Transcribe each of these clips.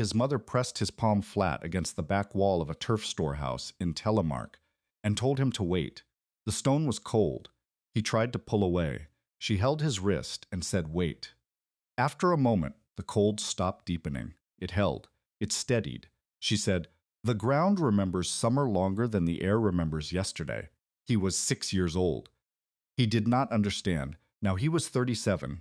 His mother pressed his palm flat against the back wall of a turf storehouse in Telemark and told him to wait. The stone was cold. He tried to pull away. She held his wrist and said, "Wait." After a moment, the cold stopped deepening. It held. It steadied. She said, "The ground remembers summer longer than the air remembers yesterday." He was 6 years old. He did not understand. Now he was 37.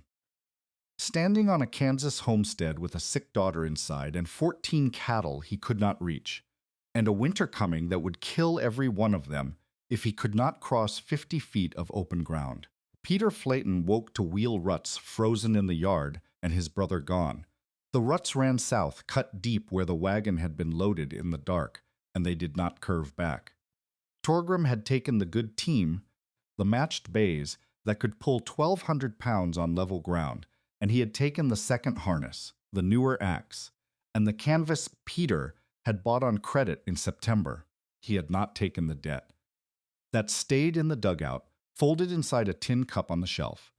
Standing on a Kansas homestead with a sick daughter inside and 14 cattle he could not reach, and a winter coming that would kill every one of them if he could not cross 50 feet of open ground. Peter Flayton woke to wheel ruts frozen in the yard and his brother gone. The ruts ran south, cut deep where the wagon had been loaded in the dark, and they did not curve back. Torgrim had taken the good team, the matched bays that could pull 1,200 pounds on level ground, and he had taken the second harness, the newer axe, and the canvas Peter had bought on credit in September. He had not taken the debt. That stayed in the dugout, folded inside a tin cup on the shelf.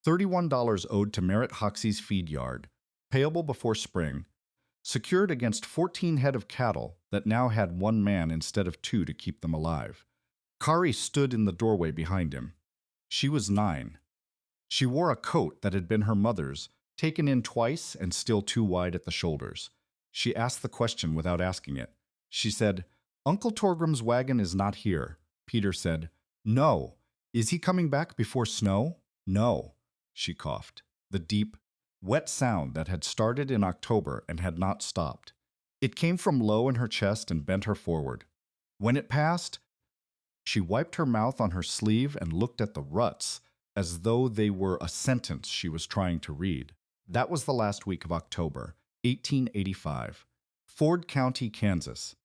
$31 owed to Merritt Hoxie's feed yard, payable before spring, secured against 14 head of cattle that now had one man instead of two to keep them alive. Kari stood in the doorway behind him. She was 9. She wore a coat that had been her mother's, taken in twice and still too wide at the shoulders. She asked the question without asking it. She said, "Uncle Torgrim's wagon is not here." Peter said, "No. Is he coming back before snow?" "No." She coughed. The deep, wet sound that had started in October and had not stopped. It came from low in her chest and bent her forward. When it passed, she wiped her mouth on her sleeve and looked at the ruts as though they were a sentence she was trying to read. That was the last week of October, 1885. Ford County, Kansas,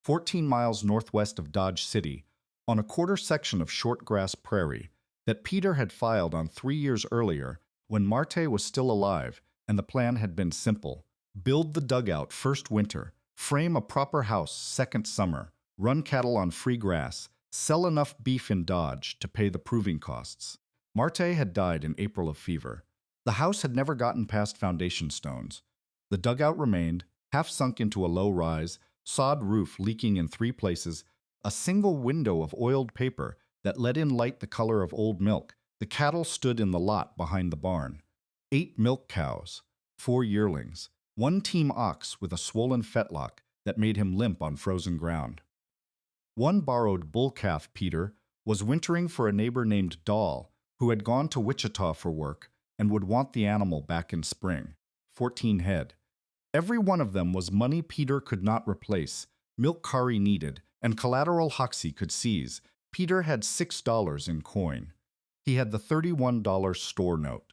14 miles northwest of Dodge City, on a quarter section of short grass prairie that Peter had filed on 3 years earlier when Marte was still alive, and the plan had been simple. Build the dugout first winter, frame a proper house second summer, run cattle on free grass, sell enough beef in Dodge to pay the proving costs. Marte had died in April of fever. The house had never gotten past foundation stones. The dugout remained, half sunk into a low rise, sod roof leaking in 3 places, a single window of oiled paper that let in light the color of old milk. The cattle stood in the lot behind the barn. 8 milk cows, 4 yearlings, 1 team ox with a swollen fetlock that made him limp on frozen ground. 1 borrowed bull calf Peter was wintering for a neighbor named Dahl, who had gone to Wichita for work and would want the animal back in spring. 14 head. Every one of them was money Peter could not replace, milk Kari needed, and collateral Hoxie could seize. Peter had $6 in coin. He had the $31 store note.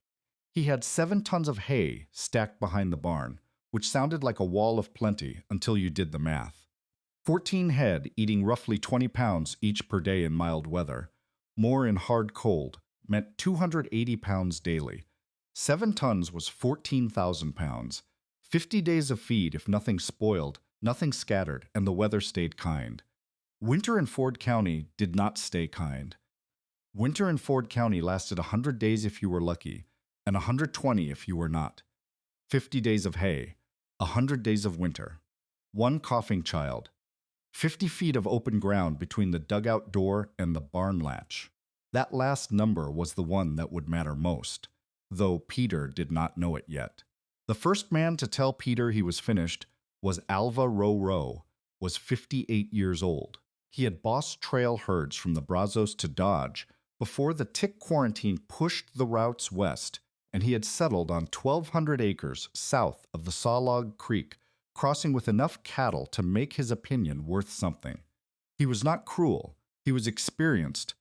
He had 7 tons of hay stacked behind the barn, which sounded like a wall of plenty until you did the math. 14 head eating roughly 20 pounds each per day in mild weather, more in hard cold, meant 280 pounds daily. 7 tons was 14,000 pounds. 50 days of feed if nothing spoiled, nothing scattered, and the weather stayed kind. Winter in Ford County did not stay kind. Winter in Ford County lasted 100 days if you were lucky, and 120 if you were not. 50 days of hay, 100 days of winter. 1 coughing child. 50 feet of open ground between the dugout door and the barn latch. That last number was the one that would matter most, though Peter did not know it yet. The first man to tell Peter he was finished was Alva Row, was 58 years old. He had bossed trail herds from the Brazos to Dodge before the tick quarantine pushed the routes west, and he had settled on 1,200 acres south of the Sawlog Creek, crossing with enough cattle to make his opinion worth something. He was not cruel. He was experienced.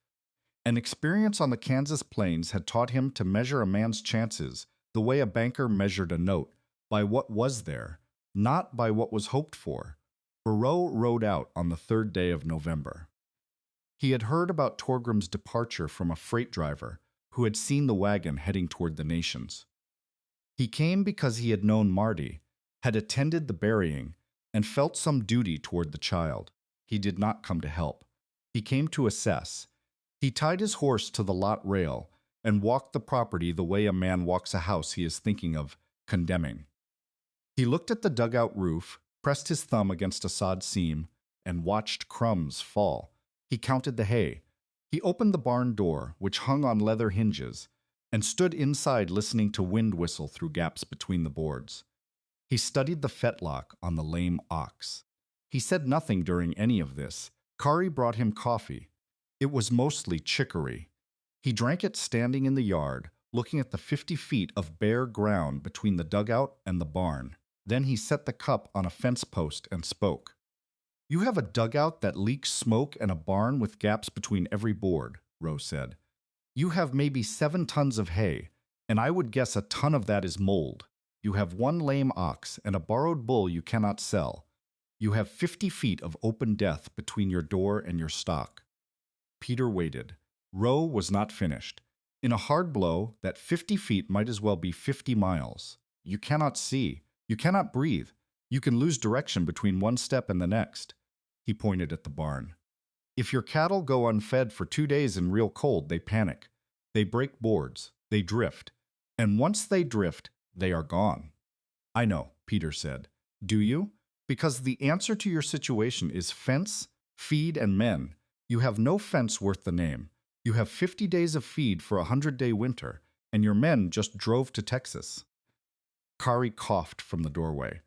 An experience on the Kansas plains had taught him to measure a man's chances the way a banker measured a note, by what was there, not by what was hoped for. Burrow rode out on the 3rd day of November. He had heard about Torgrim's departure from a freight driver who had seen the wagon heading toward the nations. He came because he had known Marty, had attended the burying, and felt some duty toward the child. He did not come to help. He came to assess. He tied his horse to the lot rail and walked the property the way a man walks a house he is thinking of condemning. He looked at the dugout roof, pressed his thumb against a sod seam, and watched crumbs fall. He counted the hay. He opened the barn door, which hung on leather hinges, and stood inside listening to wind whistle through gaps between the boards. He studied the fetlock on the lame ox. He said nothing during any of this. Kari brought him coffee. It was mostly chicory. He drank it standing in the yard, looking at the 50 feet of bare ground between the dugout and the barn. Then he set the cup on a fence post and spoke. "You have a dugout that leaks smoke and a barn with gaps between every board," Rose said. "You have maybe 7 tons of hay, and I would guess a ton of that is mold. You have 1 lame ox and a borrowed bull you cannot sell. You have 50 feet of open death between your door and your stock." Peter waited. Roe was not finished. In a hard blow, that 50 feet might as well be 50 miles. You cannot see. You cannot breathe. You can lose direction between one step and the next. He pointed at the barn. If your cattle go unfed for 2 days in real cold, they panic. They break boards. They drift. And once they drift, they are gone. "I know," Peter said. "Do you? Because the answer to your situation is fence, feed, and men. You have no fence worth the name. You have 50 days of feed for a 100-day winter, and your men just drove to Texas." Kari coughed from the doorway.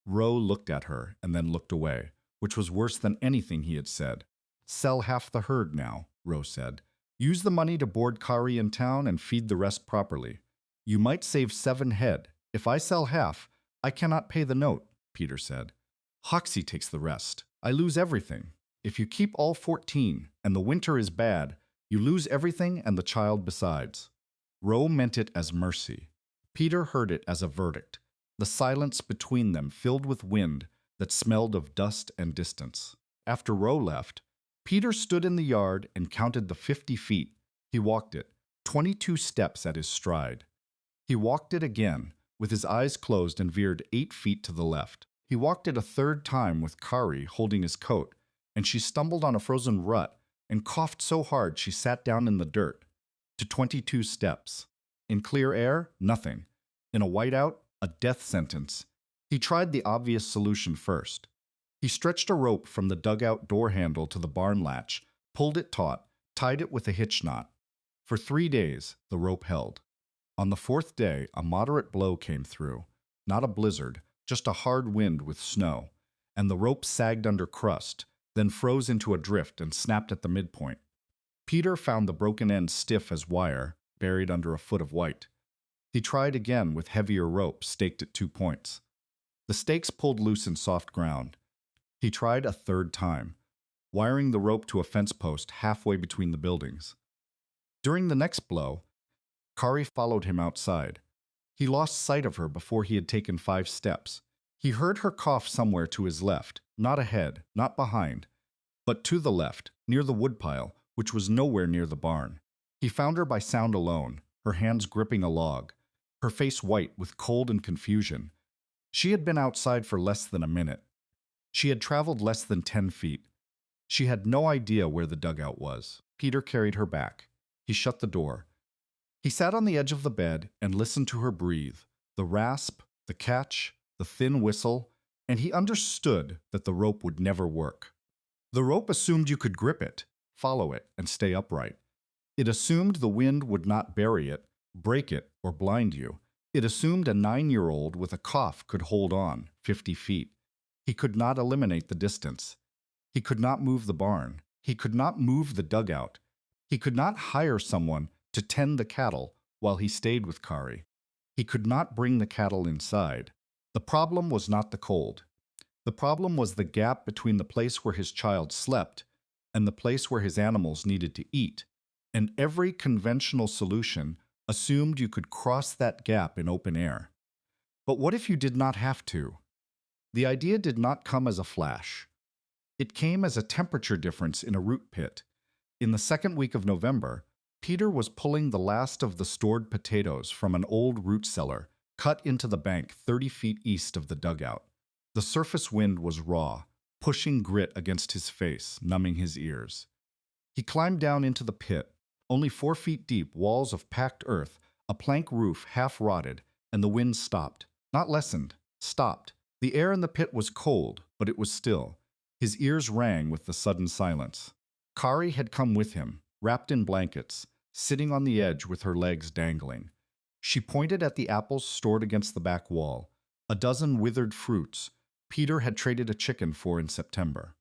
Roe looked at her and then looked away, which was worse than anything he had said. "Sell half the herd now," Roe said. "Use the money to board Kari in town and feed the rest properly. You might save 7 head. If I sell half, I cannot pay the note," Peter said. "Hoxie takes the rest. I lose everything. If you keep all 14 and the winter is bad, you lose everything and the child besides." Roe meant it as mercy. Peter heard it as a verdict. The silence between them filled with wind that smelled of dust and distance. After Roe left, Peter stood in the yard and counted the 50 feet. He walked it, 22 steps at his stride. He walked it again, with his eyes closed, and veered 8 feet to the left. He walked it a third time with Kari holding his coat, and she stumbled on a frozen rut and coughed so hard she sat down in the dirt. To 22 steps. In clear air, nothing. In a whiteout, a death sentence. He tried the obvious solution first. He stretched a rope from the dugout door handle to the barn latch, pulled it taut, tied it with a hitch knot. For 3 days, the rope held. On the 4th day, a moderate blow came through. Not a blizzard, just a hard wind with snow. And the rope sagged under crust, then froze into a drift and snapped at the midpoint. Peter found the broken end stiff as wire, buried under a foot of white. He tried again with heavier rope staked at 2 points. The stakes pulled loose in soft ground. He tried a third time, wiring the rope to a fence post halfway between the buildings. During the next blow, Kari followed him outside. He lost sight of her before he had taken 5 steps. He heard her cough somewhere to his left, not ahead, not behind, but to the left, near the woodpile, which was nowhere near the barn. He found her by sound alone, her hands gripping a log, her face white with cold and confusion. She had been outside for less than a minute. She had traveled less than 10 feet. She had no idea where the dugout was. Peter carried her back. He shut the door. He sat on the edge of the bed and listened to her breathe, the rasp, the catch, the thin whistle, and he understood that the rope would never work. The rope assumed you could grip it, follow it, and stay upright. It assumed the wind would not bury it, break it, or blind you. It assumed a 9-year-old with a cough could hold on 50 feet. He could not eliminate the distance. He could not move the barn. He could not move the dugout. He could not hire someone to tend the cattle while he stayed with Kari. He could not bring the cattle inside. The problem was not the cold. The problem was the gap between the place where his child slept and the place where his animals needed to eat. And every conventional solution assumed you could cross that gap in open air. But what if you did not have to? The idea did not come as a flash. It came as a temperature difference in a root pit. In the 2nd week of November, Peter was pulling the last of the stored potatoes from an old root cellar, cut into the bank 30 feet east of the dugout. The surface wind was raw, pushing grit against his face, numbing his ears. He climbed down into the pit, only 4 feet deep, walls of packed earth, a plank roof half rotted, and the wind stopped, not lessened, stopped. The air in the pit was cold, but it was still. His ears rang with the sudden silence. Kari had come with him, wrapped in blankets, sitting on the edge with her legs dangling. She pointed at the apples stored against the back wall, a dozen withered fruits Peter had traded a chicken for in September.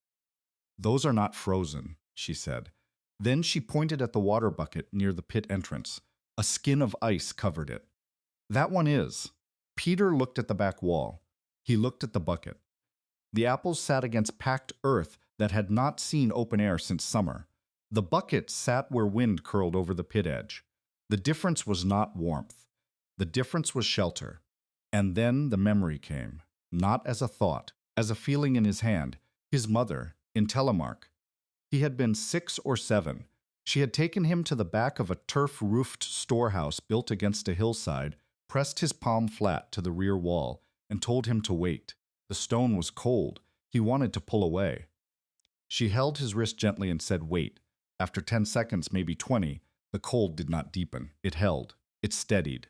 "Those are not frozen," she said. Then she pointed at the water bucket near the pit entrance. A skin of ice covered it. "That one is." Peter looked at the back wall. He looked at the bucket. The apples sat against packed earth that had not seen open air since summer. The bucket sat where wind curled over the pit edge. The difference was not warmth. The difference was shelter. And then the memory came, not as a thought, as a feeling in his hand. His mother, in Telemark. He had been 6 or 7. She had taken him to the back of a turf-roofed storehouse built against a hillside, pressed his palm flat to the rear wall, and told him to wait. The stone was cold. He wanted to pull away. She held his wrist gently and said, "Wait." After 10 seconds, maybe 20, the cold did not deepen. It held. It steadied.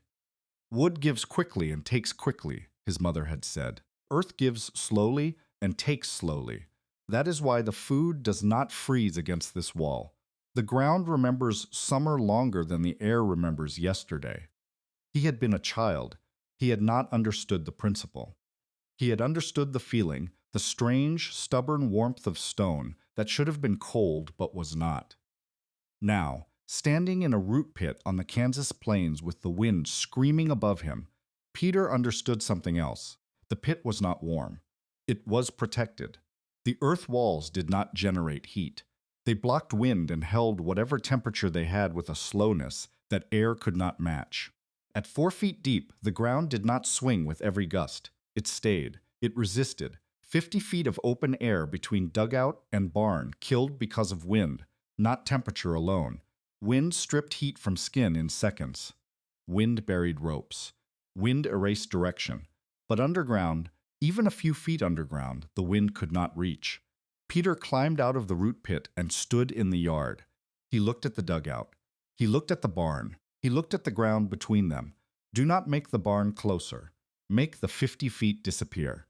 "Wood gives quickly and takes quickly," his mother had said. "Earth gives slowly and takes slowly. That is why the food does not freeze against this wall. The ground remembers summer longer than the air remembers yesterday." He had been a child. He had not understood the principle. He had understood the feeling, the strange, stubborn warmth of stone that should have been cold but was not. Now, standing in a root pit on the Kansas plains with the wind screaming above him, Peter understood something else. The pit was not warm. It was protected. The earth walls did not generate heat. They blocked wind and held whatever temperature they had with a slowness that air could not match. At 4 feet deep, the ground did not swing with every gust. It stayed. It resisted. 50 feet of open air between dugout and barn killed because of wind, not temperature alone. Wind stripped heat from skin in seconds. Wind buried ropes. Wind erased direction. But underground, even a few feet underground, the wind could not reach. Peter climbed out of the root pit and stood in the yard. He looked at the dugout. He looked at the barn. He looked at the ground between them. Do not make the barn closer. Make the 50 feet disappear.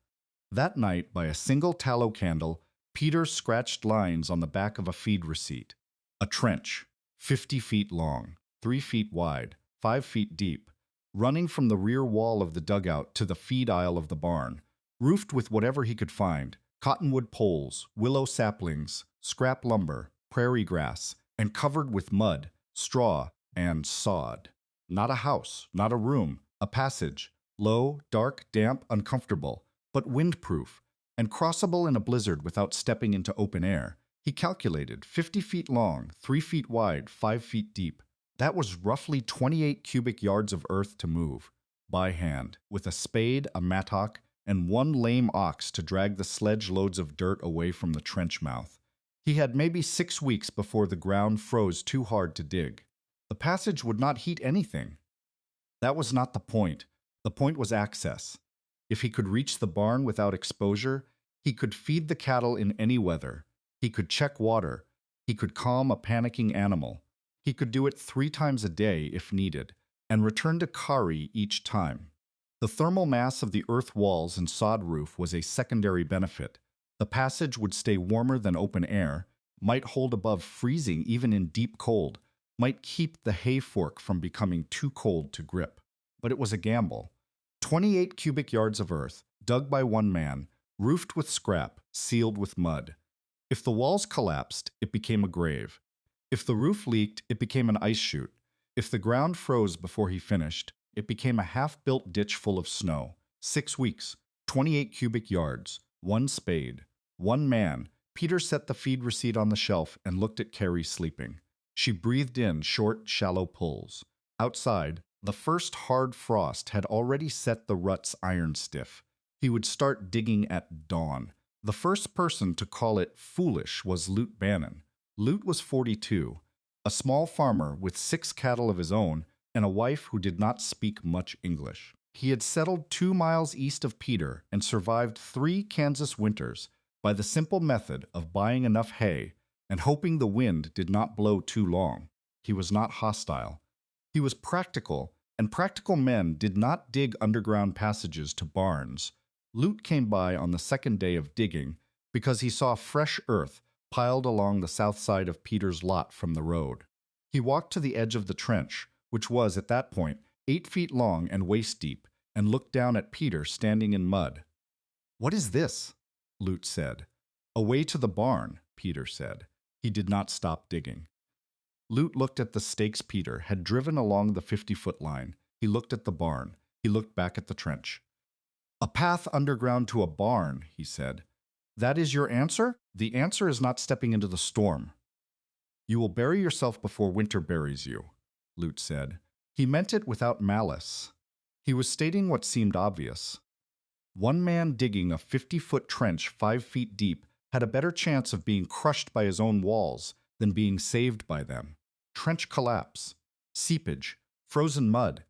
That night, by a single tallow candle, Peter scratched lines on the back of a feed receipt. A trench, 50 feet long, 3 feet wide, 5 feet deep, running from the rear wall of the dugout to the feed aisle of the barn, roofed with whatever he could find, cottonwood poles, willow saplings, scrap lumber, prairie grass, and covered with mud, straw, and sod. Not a house, not a room, a passage, low, dark, damp, uncomfortable, but windproof, and crossable in a blizzard without stepping into open air. He calculated 50 feet long, 3 feet wide, 5 feet deep. That was roughly 28 cubic yards of earth to move, by hand, with a spade, a mattock, and one lame ox to drag the sledge loads of dirt away from the trench mouth. He had maybe 6 weeks before the ground froze too hard to dig. The passage would not heat anything. That was not the point. The point was access. If he could reach the barn without exposure, he could feed the cattle in any weather. He could check water. He could calm a panicking animal. He could do it 3 times a day if needed, and return to Kari each time. The thermal mass of the earth walls and sod roof was a secondary benefit. The passage would stay warmer than open air, might hold above freezing even in deep cold, might keep the hay fork from becoming too cold to grip. But it was a gamble. 28 cubic yards of earth, dug by one man, roofed with scrap, sealed with mud. If the walls collapsed, it became a grave. If the roof leaked, it became an ice chute. If the ground froze before he finished, it became a half-built ditch full of snow. 6 weeks, 28 cubic yards, 1 spade, 1 man. Peter set the feed receipt on the shelf and looked at Carrie sleeping. She breathed in short, shallow pulls. Outside, the first hard frost had already set the ruts iron stiff. He would start digging at dawn. The first person to call it foolish was Lute Bannon. Lute was 42, a small farmer with 6 cattle of his own and a wife who did not speak much English. He had settled 2 miles east of Peter and survived 3 Kansas winters by the simple method of buying enough hay and hoping the wind did not blow too long. He was not hostile. He was practical, and practical men did not dig underground passages to barns, Lute came by on the second day of digging because he saw fresh earth piled along the south side of Peter's lot from the road. He walked to the edge of the trench, which was, at that point, 8 feet long and waist deep, and looked down at Peter standing in mud. "What is this?" Lute said. "Away to the barn," Peter said. He did not stop digging. Lute looked at the stakes Peter had driven along the 50-foot line. He looked at the barn. He looked back at the trench. "A path underground to a barn," he said. "That is your answer? The answer is not stepping into the storm." "You will bury yourself before winter buries you," Lute said. He meant it without malice. He was stating what seemed obvious. One man digging a 50-foot trench 5 feet deep had a better chance of being crushed by his own walls than being saved by them. Trench collapse, seepage, frozen mud.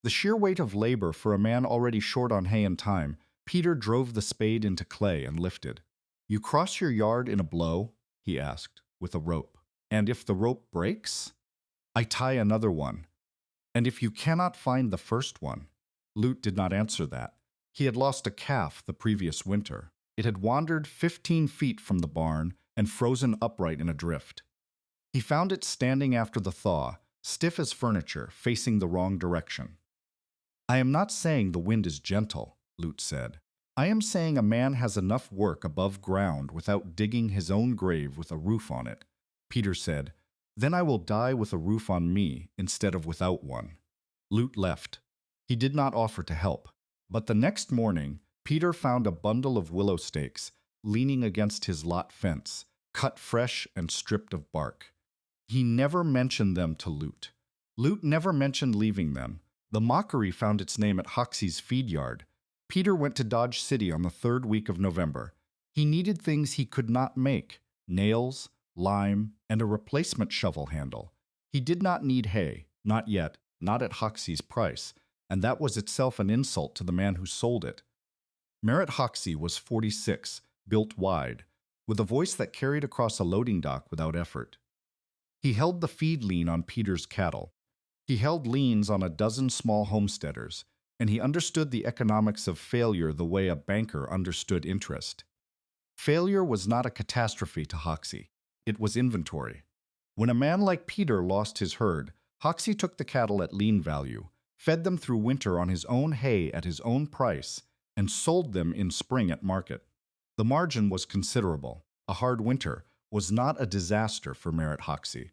The sheer weight of labor for a man already short on hay and time, Peter drove the spade into clay and lifted. "You cross your yard in a blow?" he asked, "with a rope. And if the rope breaks?" "I tie another one." "And if you cannot find the first one?" Lute did not answer that. He had lost a calf the previous winter. It had wandered 15 feet from the barn and frozen upright in a drift. He found it standing after the thaw, stiff as furniture, facing the wrong direction. "I am not saying the wind is gentle," Lute said. "I am saying a man has enough work above ground without digging his own grave with a roof on it." Peter said, "Then I will die with a roof on me instead of without one." Lute left. He did not offer to help. But the next morning, Peter found a bundle of willow stakes leaning against his lot fence, cut fresh and stripped of bark. He never mentioned them to Lute. Lute never mentioned leaving them. The mockery found its name at Hoxie's feed yard. Peter went to Dodge City on the 3rd week of November. He needed things he could not make: nails, lime, and a replacement shovel handle. He did not need hay, not yet, not at Hoxie's price, and that was itself an insult to the man who sold it. Merritt Hoxie was 46, built wide, with a voice that carried across a loading dock without effort. He held the feed lien on Peter's cattle. He held liens on a dozen small homesteaders, and he understood the economics of failure the way a banker understood interest. Failure was not a catastrophe to Hoxie. It was inventory. When a man like Peter lost his herd, Hoxie took the cattle at lien value, fed them through winter on his own hay at his own price, and sold them in spring at market. The margin was considerable. A hard winter was not a disaster for Merritt Hoxie.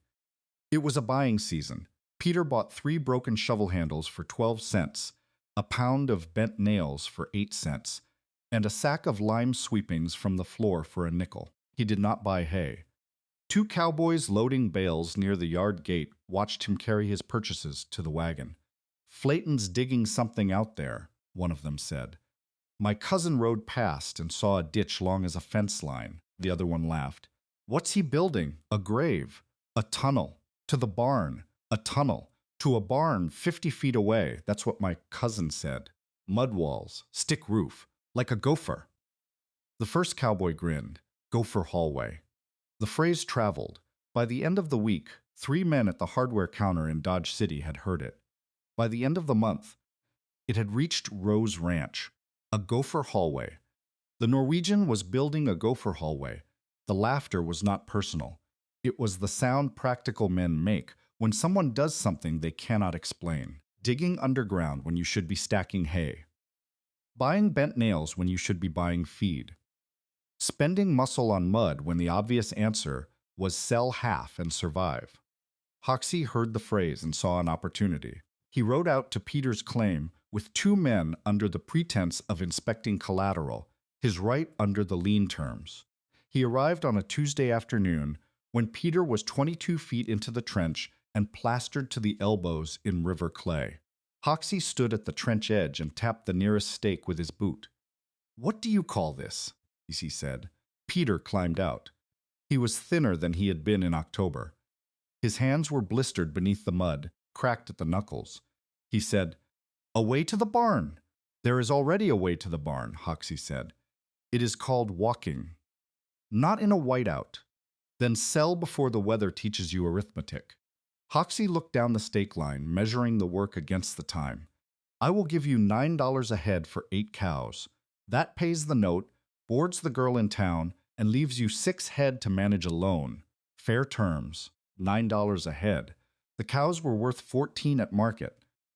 It was a buying season. Peter bought 3 broken shovel handles for 12 cents, a pound of bent nails for 8 cents, and a sack of lime sweepings from the floor for a nickel. He did not buy hay. 2 cowboys loading bales near the yard gate watched him carry his purchases to the wagon. "Flayton's digging something out there," one of them said. "My cousin rode past and saw a ditch long as a fence line," the other one laughed. "What's he building? A grave? A tunnel? To the barn? A tunnel? To a barn 50 feet away," that's what my cousin said. "Mud walls, stick roof, like a gopher." The first cowboy grinned. Gopher hallway. The phrase traveled. By the end of the week, 3 men at the hardware counter in Dodge City had heard it. By the end of the month, it had reached Rose Ranch. A gopher hallway. The Norwegian was building a gopher hallway. The laughter was not personal. It was the sound practical men make when someone does something they cannot explain. Digging underground when you should be stacking hay. Buying bent nails when you should be buying feed. Spending muscle on mud when the obvious answer was sell half and survive. Hoxie heard the phrase and saw an opportunity. He rode out to Peter's claim with 2 men under the pretense of inspecting collateral, his right under the lien terms. He arrived on a Tuesday afternoon when Peter was 22 feet into the trench and plastered to the elbows in river clay. Hoxie stood at the trench edge and tapped the nearest stake with his boot. "What do you call this?" he said. Peter climbed out. He was thinner than he had been in October. His hands were blistered beneath the mud, cracked at the knuckles. He said, "A way to the barn." "There is already a way to the barn," Hoxie said. "It is called walking." "Not in a whiteout." "Then sell before the weather teaches you arithmetic." Hoxie looked down the stake line, measuring the work against the time. "I will give you $9 a head for 8 cows. That pays the note, boards the girl in town, and leaves you 6 head to manage alone. Fair terms, $9 a head. The cows were worth 14 at market.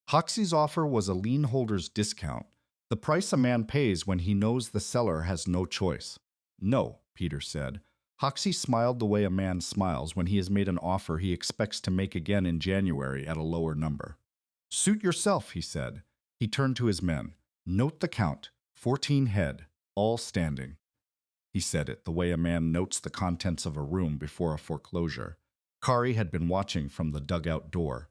Hoxie's offer was a lien holder's discount, the price a man pays when he knows the seller has no choice. No, Peter said. Hoxie smiled the way a man smiles when he has made an offer he expects to make again in January at a lower number. Suit yourself, he said. He turned to his men. Note the count, 14 head, all standing. He said it the way a man notes the contents of a room before a foreclosure. Kari had been watching from the dugout door.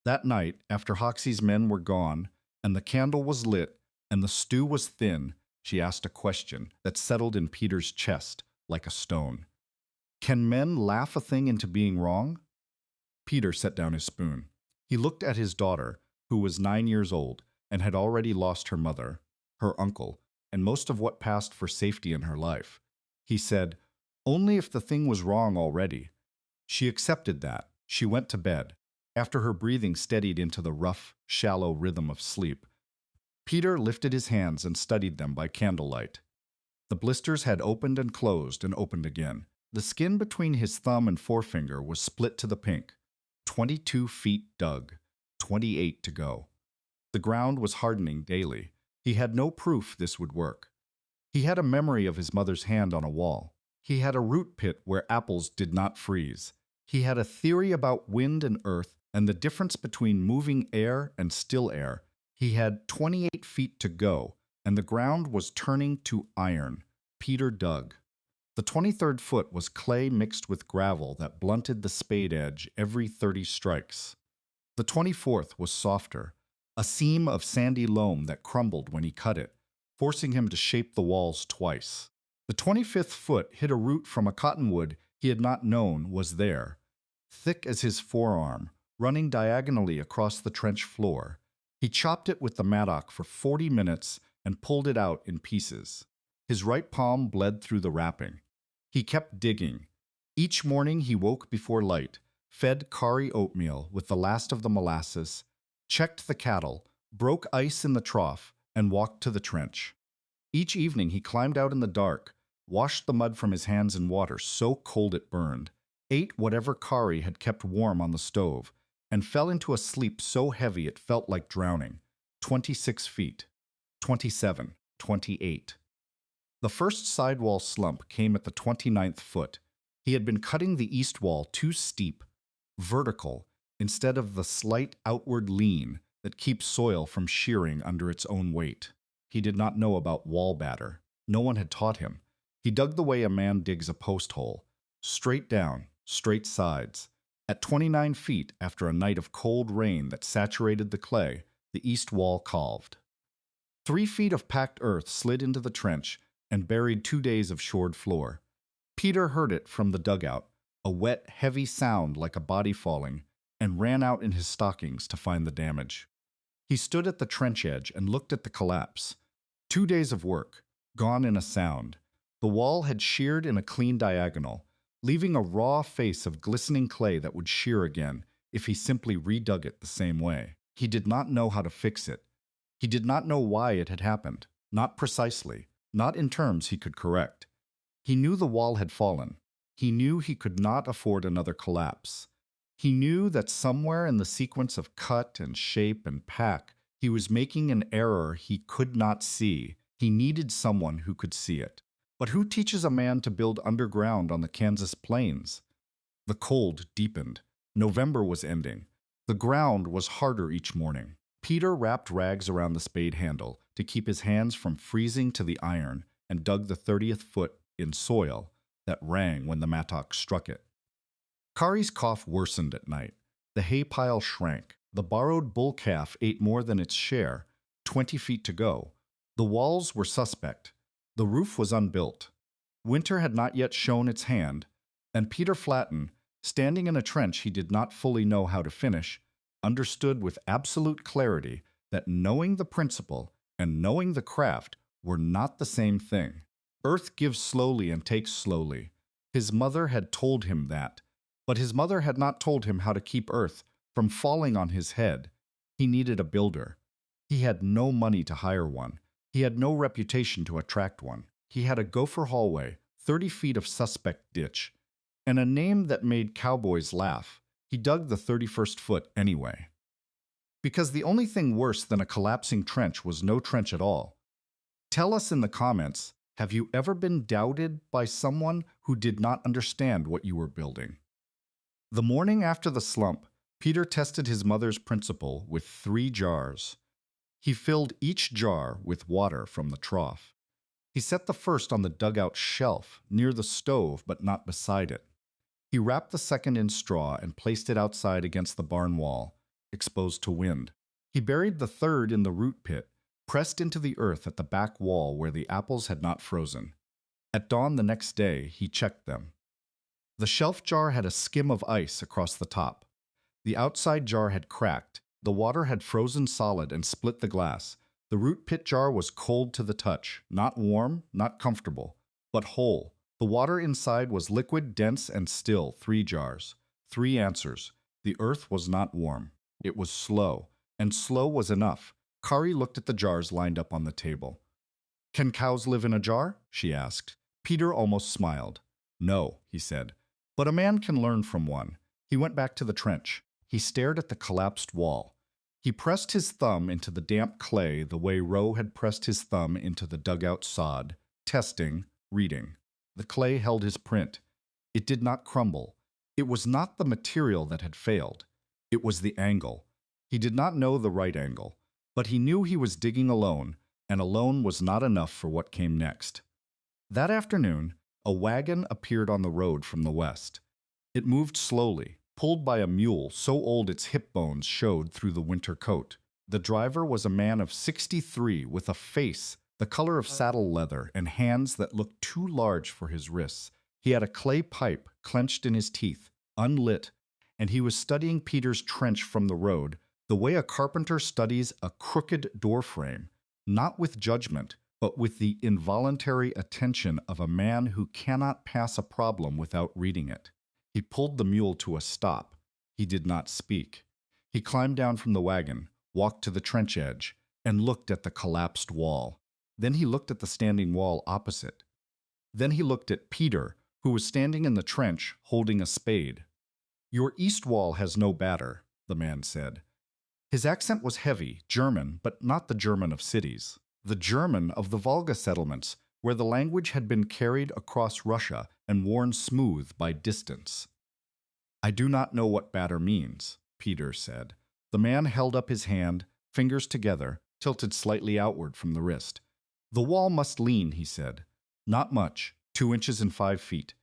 That night, after Hoxie's men were gone, and the candle was lit, and the stew was thin, she asked a question that settled in Peter's chest like a stone. Can men laugh a thing into being wrong? Peter set down his spoon. He looked at his daughter, who was 9 years old and had already lost her mother, her uncle, and most of what passed for safety in her life. He said, only if the thing was wrong already. She accepted that. She went to bed. After her breathing steadied into the rough, shallow rhythm of sleep, Peter lifted his hands and studied them by candlelight. The blisters had opened and closed and opened again. The skin between his thumb and forefinger was split to the pink. 22 feet dug, 28 to go. The ground was hardening daily. He had no proof this would work. He had a memory of his mother's hand on a wall. He had a root pit where apples did not freeze. He had a theory about wind and earth and the difference between moving air and still air. He had 28 feet to go, and the ground was turning to iron. Peter dug. The 23rd foot was clay mixed with gravel that blunted the spade edge every 30 strikes. The 24th was softer, a seam of sandy loam that crumbled when he cut it, forcing him to shape the walls twice. The 25th foot hit a root from a cottonwood he had not known was there, thick as his forearm, running diagonally across the trench floor. He chopped it with the mattock for 40 minutes and pulled it out in pieces. His right palm bled through the wrapping. He kept digging. Each morning he woke before light, fed Kari oatmeal with the last of the molasses, checked the cattle, broke ice in the trough, and walked to the trench. Each evening he climbed out in the dark, washed the mud from his hands in water so cold it burned, ate whatever Kari had kept warm on the stove, and fell into a sleep so heavy it felt like drowning. 26 feet. 27. 28. The first sidewall slump came at the 29th foot. He had been cutting the east wall too steep, vertical, instead of the slight outward lean that keeps soil from shearing under its own weight. He did not know about wall batter. No one had taught him. He dug the way a man digs a post hole, straight down, straight sides. At 29 feet, after a night of cold rain that saturated the clay, the east wall calved. 3 feet of packed earth slid into the trench and buried 2 days of shored floor. Peter heard it from the dugout, a wet, heavy sound like a body falling, and ran out in his stockings to find the damage. He stood at the trench edge and looked at the collapse. 2 days of work, gone in a sound. The wall had sheared in a clean diagonal, leaving a raw face of glistening clay that would shear again if he simply redug it the same way. He did not know how to fix it. He did not know why it had happened, not precisely, not in terms he could correct. He knew the wall had fallen. He knew he could not afford another collapse. He knew that somewhere in the sequence of cut and shape and pack, he was making an error he could not see. He needed someone who could see it. But who teaches a man to build underground on the Kansas plains? The cold deepened. November was ending. The ground was harder each morning. Peter wrapped rags around the spade handle to keep his hands from freezing to the iron and dug the 30th foot in soil that rang when the mattock struck it. Kari's cough worsened at night. The hay pile shrank. The borrowed bull calf ate more than its share. 20 feet to go. The walls were suspect. The roof was unbuilt. Winter had not yet shown its hand, and Peter Flatten, standing in a trench he did not fully know how to finish, understood with absolute clarity that knowing the principle and knowing the craft were not the same thing. Earth gives slowly and takes slowly. His mother had told him that, but his mother had not told him how to keep earth from falling on his head. He needed a builder. He had no money to hire one. He had no reputation to attract one. He had a gopher hallway, 30 feet of suspect ditch, and a name that made cowboys laugh. He dug the 31st foot anyway. Because the only thing worse than a collapsing trench was no trench at all. Tell us in the comments, have you ever been doubted by someone who did not understand what you were building? The morning after the slump, Peter tested his mother's principle with 3 jars. He filled each jar with water from the trough. He set the first on the dugout shelf, near the stove but not beside it. He wrapped the second in straw and placed it outside against the barn wall, exposed to wind. He buried the third in the root pit, pressed into the earth at the back wall where the apples had not frozen. At dawn the next day, he checked them. The shelf jar had a skim of ice across the top. The outside jar had cracked. The water had frozen solid and split the glass. The root pit jar was cold to the touch, not warm, not comfortable, but whole. The water inside was liquid, dense, and still. 3 jars. 3 answers. The earth was not warm. It was slow, and slow was enough. Kari looked at the jars lined up on the table. "Can cows live in a jar?" she asked. Peter almost smiled. "No," he said. "But a man can learn from one." He went back to the trench. He stared at the collapsed wall. He pressed his thumb into the damp clay the way Roe had pressed his thumb into the dugout sod, testing, reading. The clay held his print. It did not crumble. It was not the material that had failed. It was the angle. He did not know the right angle, but he knew he was digging alone, and alone was not enough for what came next. That afternoon, a wagon appeared on the road from the west. It moved slowly, pulled by a mule so old its hip bones showed through the winter coat. The driver was a man of 63 with a face the color of saddle leather and hands that looked too large for his wrists. He had a clay pipe clenched in his teeth, unlit, and he was studying Peter's trench from the road the way a carpenter studies a crooked doorframe, not with judgment, but with the involuntary attention of a man who cannot pass a problem without reading it. He pulled the mule to a stop. He did not speak. He climbed down from the wagon, walked to the trench edge, and looked at the collapsed wall. Then he looked at the standing wall opposite. Then he looked at Peter, who was standing in the trench holding a spade. "Your east wall has no batter," the man said. His accent was heavy, German, but not the German of cities. The German of the Volga settlements, where the language had been carried across Russia and worn smooth by distance. "I do not know what batter means," Peter said. The man held up his hand, fingers together, tilted slightly outward from the wrist. "The wall must lean," he said. "Not much, 2 inches and 5 feet.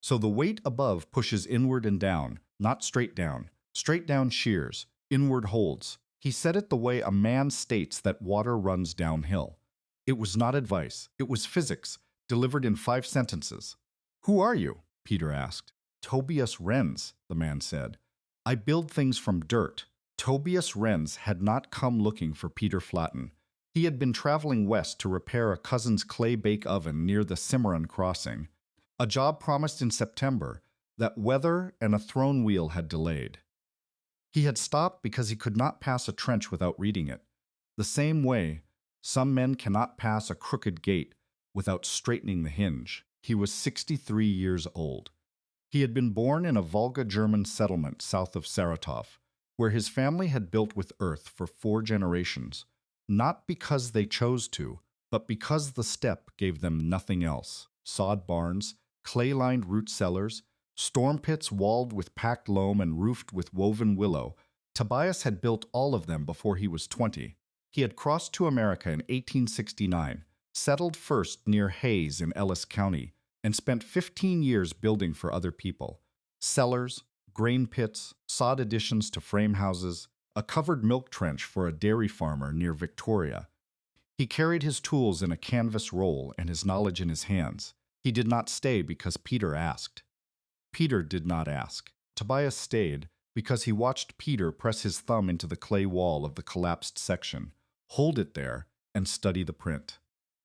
So the weight above pushes inward and down, not straight down. Straight down shears, inward holds." He said it the way a man states that water runs downhill. It was not advice. It was physics, delivered in 5 sentences. "Who are you?" Peter asked. "Tobias Renz," the man said. "I build things from dirt." Tobias Renz had not come looking for Peter Flatten. He had been traveling west to repair a cousin's clay bake oven near the Cimarron crossing, a job promised in September that weather and a throne wheel had delayed. He had stopped because he could not pass a trench without reading it. The same way, some men cannot pass a crooked gate without straightening the hinge. He was 63 years old. He had been born in a Volga German settlement south of Saratov, where his family had built with earth for 4 generations, not because they chose to, but because the steppe gave them nothing else. Sod barns, clay-lined root cellars, storm pits walled with packed loam and roofed with woven willow. Tobias had built all of them before he was 20. He had crossed to America in 1869, settled first near Hayes in Ellis County, and spent 15 years building for other people. Cellars, grain pits, sod additions to frame houses, a covered milk trench for a dairy farmer near Victoria. He carried his tools in a canvas roll and his knowledge in his hands. He did not stay because Peter asked. Peter did not ask. Tobias stayed because he watched Peter press his thumb into the clay wall of the collapsed section, hold it there, and study the print.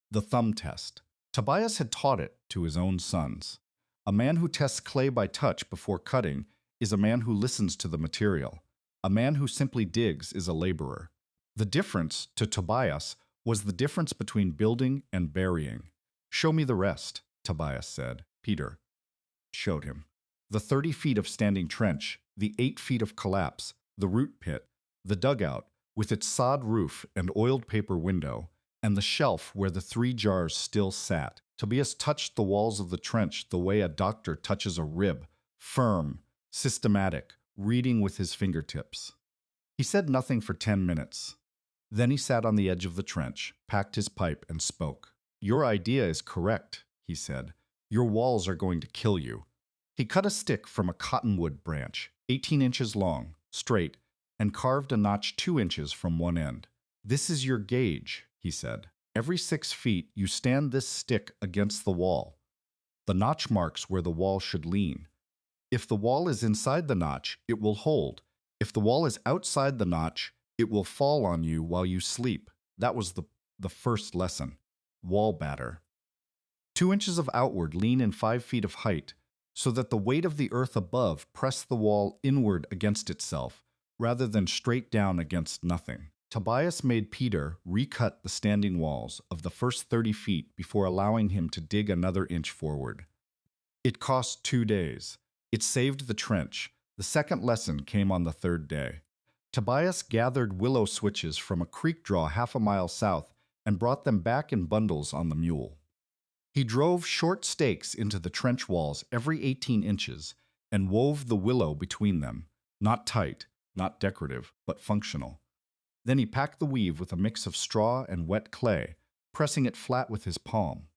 The thumb test. Tobias had taught it to his own sons. A man who tests clay by touch before cutting is a man who listens to the material. A man who simply digs is a laborer. The difference, to Tobias, was the difference between building and burying. Show me the rest, Tobias said. Peter showed him. The 30 feet of standing trench, the 8 feet of collapse, the root pit, the dugout with its sod roof and oiled paper window, and the shelf where the 3 jars still sat. Tobias touched the walls of the trench the way a doctor touches a rib, firm, systematic, reading with his fingertips. He said nothing for 10 minutes. Then he sat on the edge of the trench, packed his pipe, and spoke. "Your idea is correct," he said. "Your walls are going to kill you." He cut a stick from a cottonwood branch, 18 inches long, straight, and carved a notch 2 inches from one end. "This is your gauge," he said. "Every 6 feet you stand this stick against the wall. The notch marks where the wall should lean. If the wall is inside the notch, it will hold. If the wall is outside the notch, it will fall on you while you sleep." That was the first lesson. Wall batter. 2 inches of outward lean in 5 feet of height, so that the weight of the earth above press the wall inward against itself, rather than straight down against nothing. Tobias made Peter recut the standing walls of the first 30 feet before allowing him to dig another inch forward. It cost 2 days. It saved the trench. The second lesson came on the 3rd day. Tobias gathered willow switches from a creek draw half a mile south and brought them back in bundles on the mule. He drove short stakes into the trench walls every 18 inches and wove the willow between them, not tight, not decorative, but functional. Then he packed the weave with a mix of straw and wet clay, pressing it flat with his palm.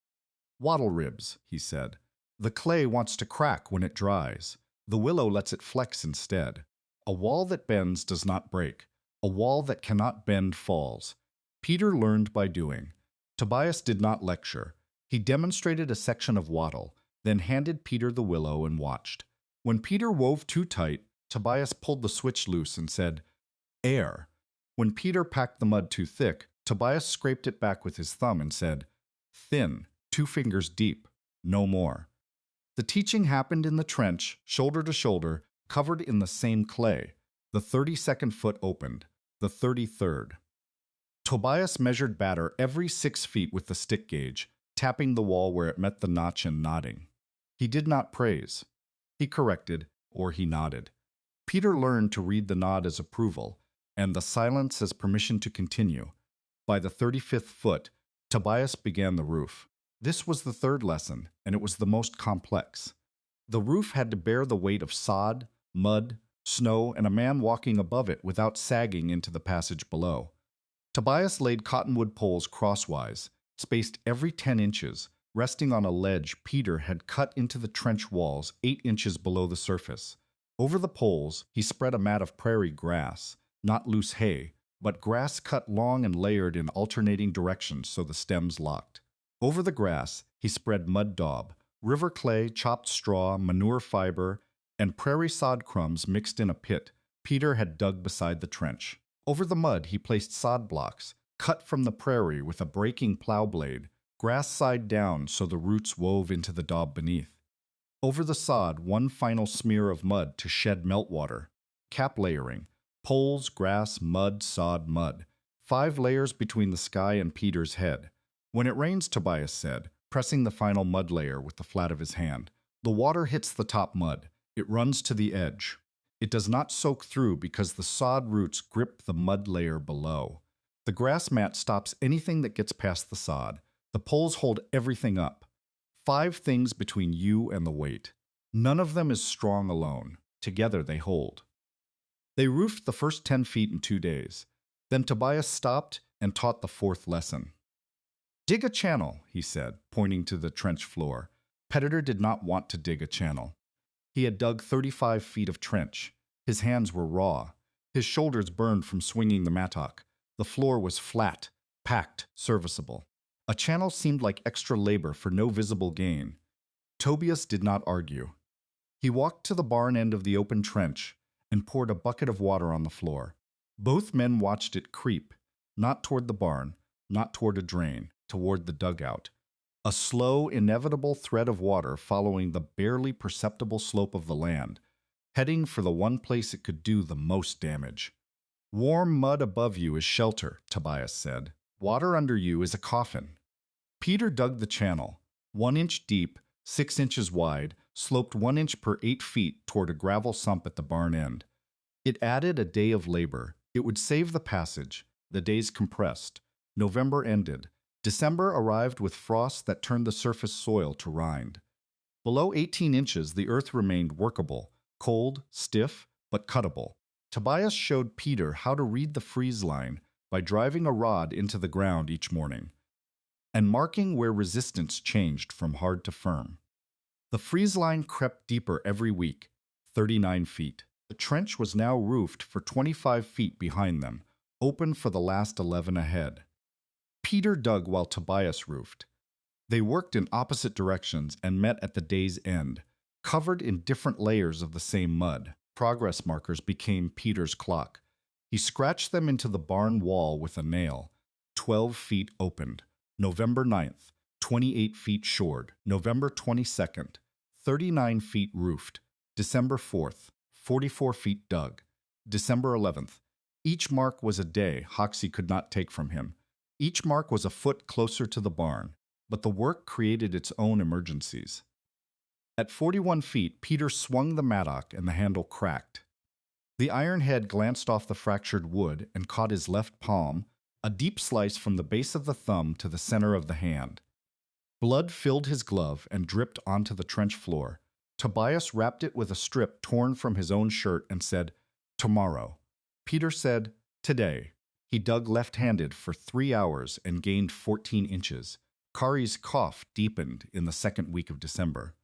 "Wattle ribs," he said. "The clay wants to crack when it dries. The willow lets it flex instead. A wall that bends does not break. A wall that cannot bend falls." Peter learned by doing. Tobias did not lecture. He demonstrated a section of wattle, then handed Peter the willow and watched. When Peter wove too tight, Tobias pulled the switch loose and said, "Air." When Peter packed the mud too thick, Tobias scraped it back with his thumb and said, "Thin, 2 fingers deep, no more." The teaching happened in the trench, shoulder to shoulder, covered in the same clay. The 32nd foot opened, the 33rd. Tobias measured batter every 6 feet with the stick gauge, tapping the wall where it met the notch and nodding. He did not praise. He corrected, or he nodded. Peter learned to read the nod as approval, and the silence as permission to continue. By the 35th foot, Tobias began the roof. This was the 3rd lesson, and it was the most complex. The roof had to bear the weight of sod, mud, snow, and a man walking above it without sagging into the passage below. Tobias laid cottonwood poles crosswise, spaced every 10 inches, resting on a ledge Peter had cut into the trench walls 8 inches below the surface. Over the poles, he spread a mat of prairie grass, not loose hay, but grass cut long and layered in alternating directions so the stems locked. Over the grass, he spread mud daub, river clay, chopped straw, manure fiber, and prairie sod crumbs mixed in a pit Peter had dug beside the trench. Over the mud, he placed sod blocks, cut from the prairie with a breaking plow blade, grass side down so the roots wove into the daub beneath. Over the sod, one final smear of mud to shed meltwater. Cap layering, poles, grass, mud, sod, mud. 5 layers between the sky and Peter's head. "When it rains," Tobias said, pressing the final mud layer with the flat of his hand, "the water hits the top mud. It runs to the edge. It does not soak through because the sod roots grip the mud layer below. The grass mat stops anything that gets past the sod. The poles hold everything up. 5 things between you and the weight. None of them is strong alone. Together they hold." They roofed the first 10 feet in 2 days. Then Tobias stopped and taught the 4th lesson. "Dig a channel," he said, pointing to the trench floor. Peter did not want to dig a channel. He had dug 35 feet of trench. His hands were raw. His shoulders burned from swinging the mattock. The floor was flat, packed, serviceable. A channel seemed like extra labor for no visible gain. Tobias did not argue. He walked to the barn end of the open trench and poured a bucket of water on the floor. Both men watched it creep, not toward the barn, not toward a drain, toward the dugout. A slow, inevitable thread of water following the barely perceptible slope of the land, heading for the one place it could do the most damage. "Warm mud above you is shelter," Tobias said. Water under you is a coffin. Peter dug the channel, 1 inch deep, 6 inches wide, sloped 1 inch per 8 feet toward a gravel sump at the barn end. It added a day of labor. It would save the passage. The days compressed. November ended. December arrived with frost that turned the surface soil to rind. Below 18 inches, the earth remained workable, cold, stiff, but cuttable. Tobias showed Peter how to read the freeze line by driving a rod into the ground each morning and marking where resistance changed from hard to firm. The freeze line crept deeper every week, 39 feet. The trench was now roofed for 25 feet behind them, open for the last 11 ahead. Peter dug while Tobias roofed. They worked in opposite directions and met at the day's end, covered in different layers of the same mud. Progress markers became Peter's clock. He scratched them into the barn wall with a nail. 12 feet opened. November 9th, 28 feet shored. November 22nd, 39 feet roofed. December 4th, 44 feet dug. December 11th. Each mark was a day Hoxie could not take from him. Each mark was a foot closer to the barn, but the work created its own emergencies. At 41 feet, Peter swung the mattock and the handle cracked. The iron head glanced off the fractured wood and caught his left palm, a deep slice from the base of the thumb to the center of the hand. Blood filled his glove and dripped onto the trench floor. Tobias wrapped it with a strip torn from his own shirt and said, "Tomorrow." Peter said, "Today." He dug left-handed for 3 hours and gained 14 inches. Kari's cough deepened in the second week of December.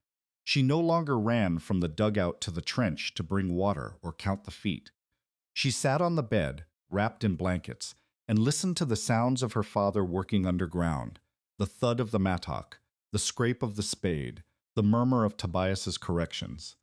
She no longer ran from the dugout to the trench to bring water or count the feet. She sat on the bed, wrapped in blankets, and listened to the sounds of her father working underground, the thud of the mattock, the scrape of the spade, the murmur of Tobias's corrections.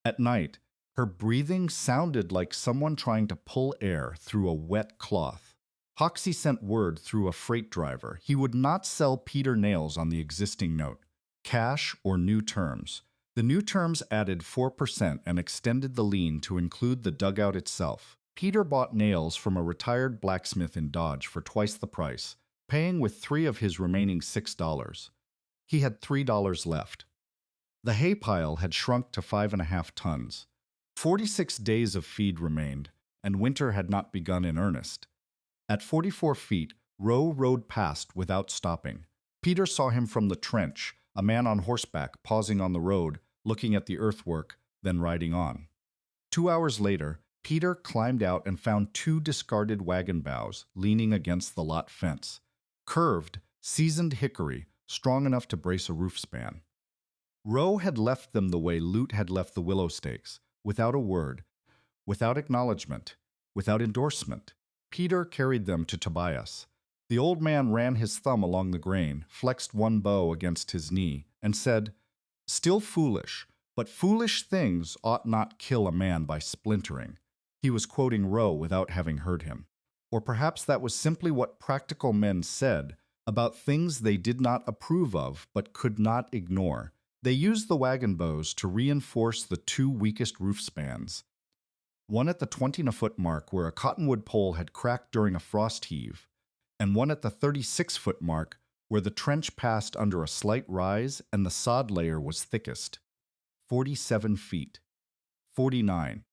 At night, her breathing sounded like someone trying to pull air through a wet cloth. Hoxie sent word through a freight driver he would not sell Peter nails on the existing note, cash or new terms. The new terms added 4% and extended the lien to include the dugout itself. Peter bought nails from a retired blacksmith in Dodge for twice the price, paying with 3 of his remaining $6. He had $3 left. The hay pile had shrunk to 5.5 tons. 46 days of feed remained, and winter had not begun in earnest. At 44 feet, Rowe rode past without stopping. Peter saw him from the trench, a man on horseback pausing on the road, looking at the earthwork, then riding on. 2 hours later, Peter climbed out and found 2 discarded wagon bows leaning against the lot fence. Curved, seasoned hickory, strong enough to brace a roof span. Rowe had left them the way Lute had left the willow stakes, without a word, without acknowledgement, without endorsement. Peter carried them to Tobias. The old man ran his thumb along the grain, flexed one bow against his knee, and said, "Still foolish, but foolish things ought not kill a man by splintering." He was quoting Rowe without having heard him. Or perhaps that was simply what practical men said about things they did not approve of but could not ignore. They used the wagon bows to reinforce the 2 weakest roof spans. One at the 20-foot mark where a cottonwood pole had cracked during a frost heave, and one at the 36-foot mark where the trench passed under a slight rise and the sod layer was thickest. 47 feet. 49.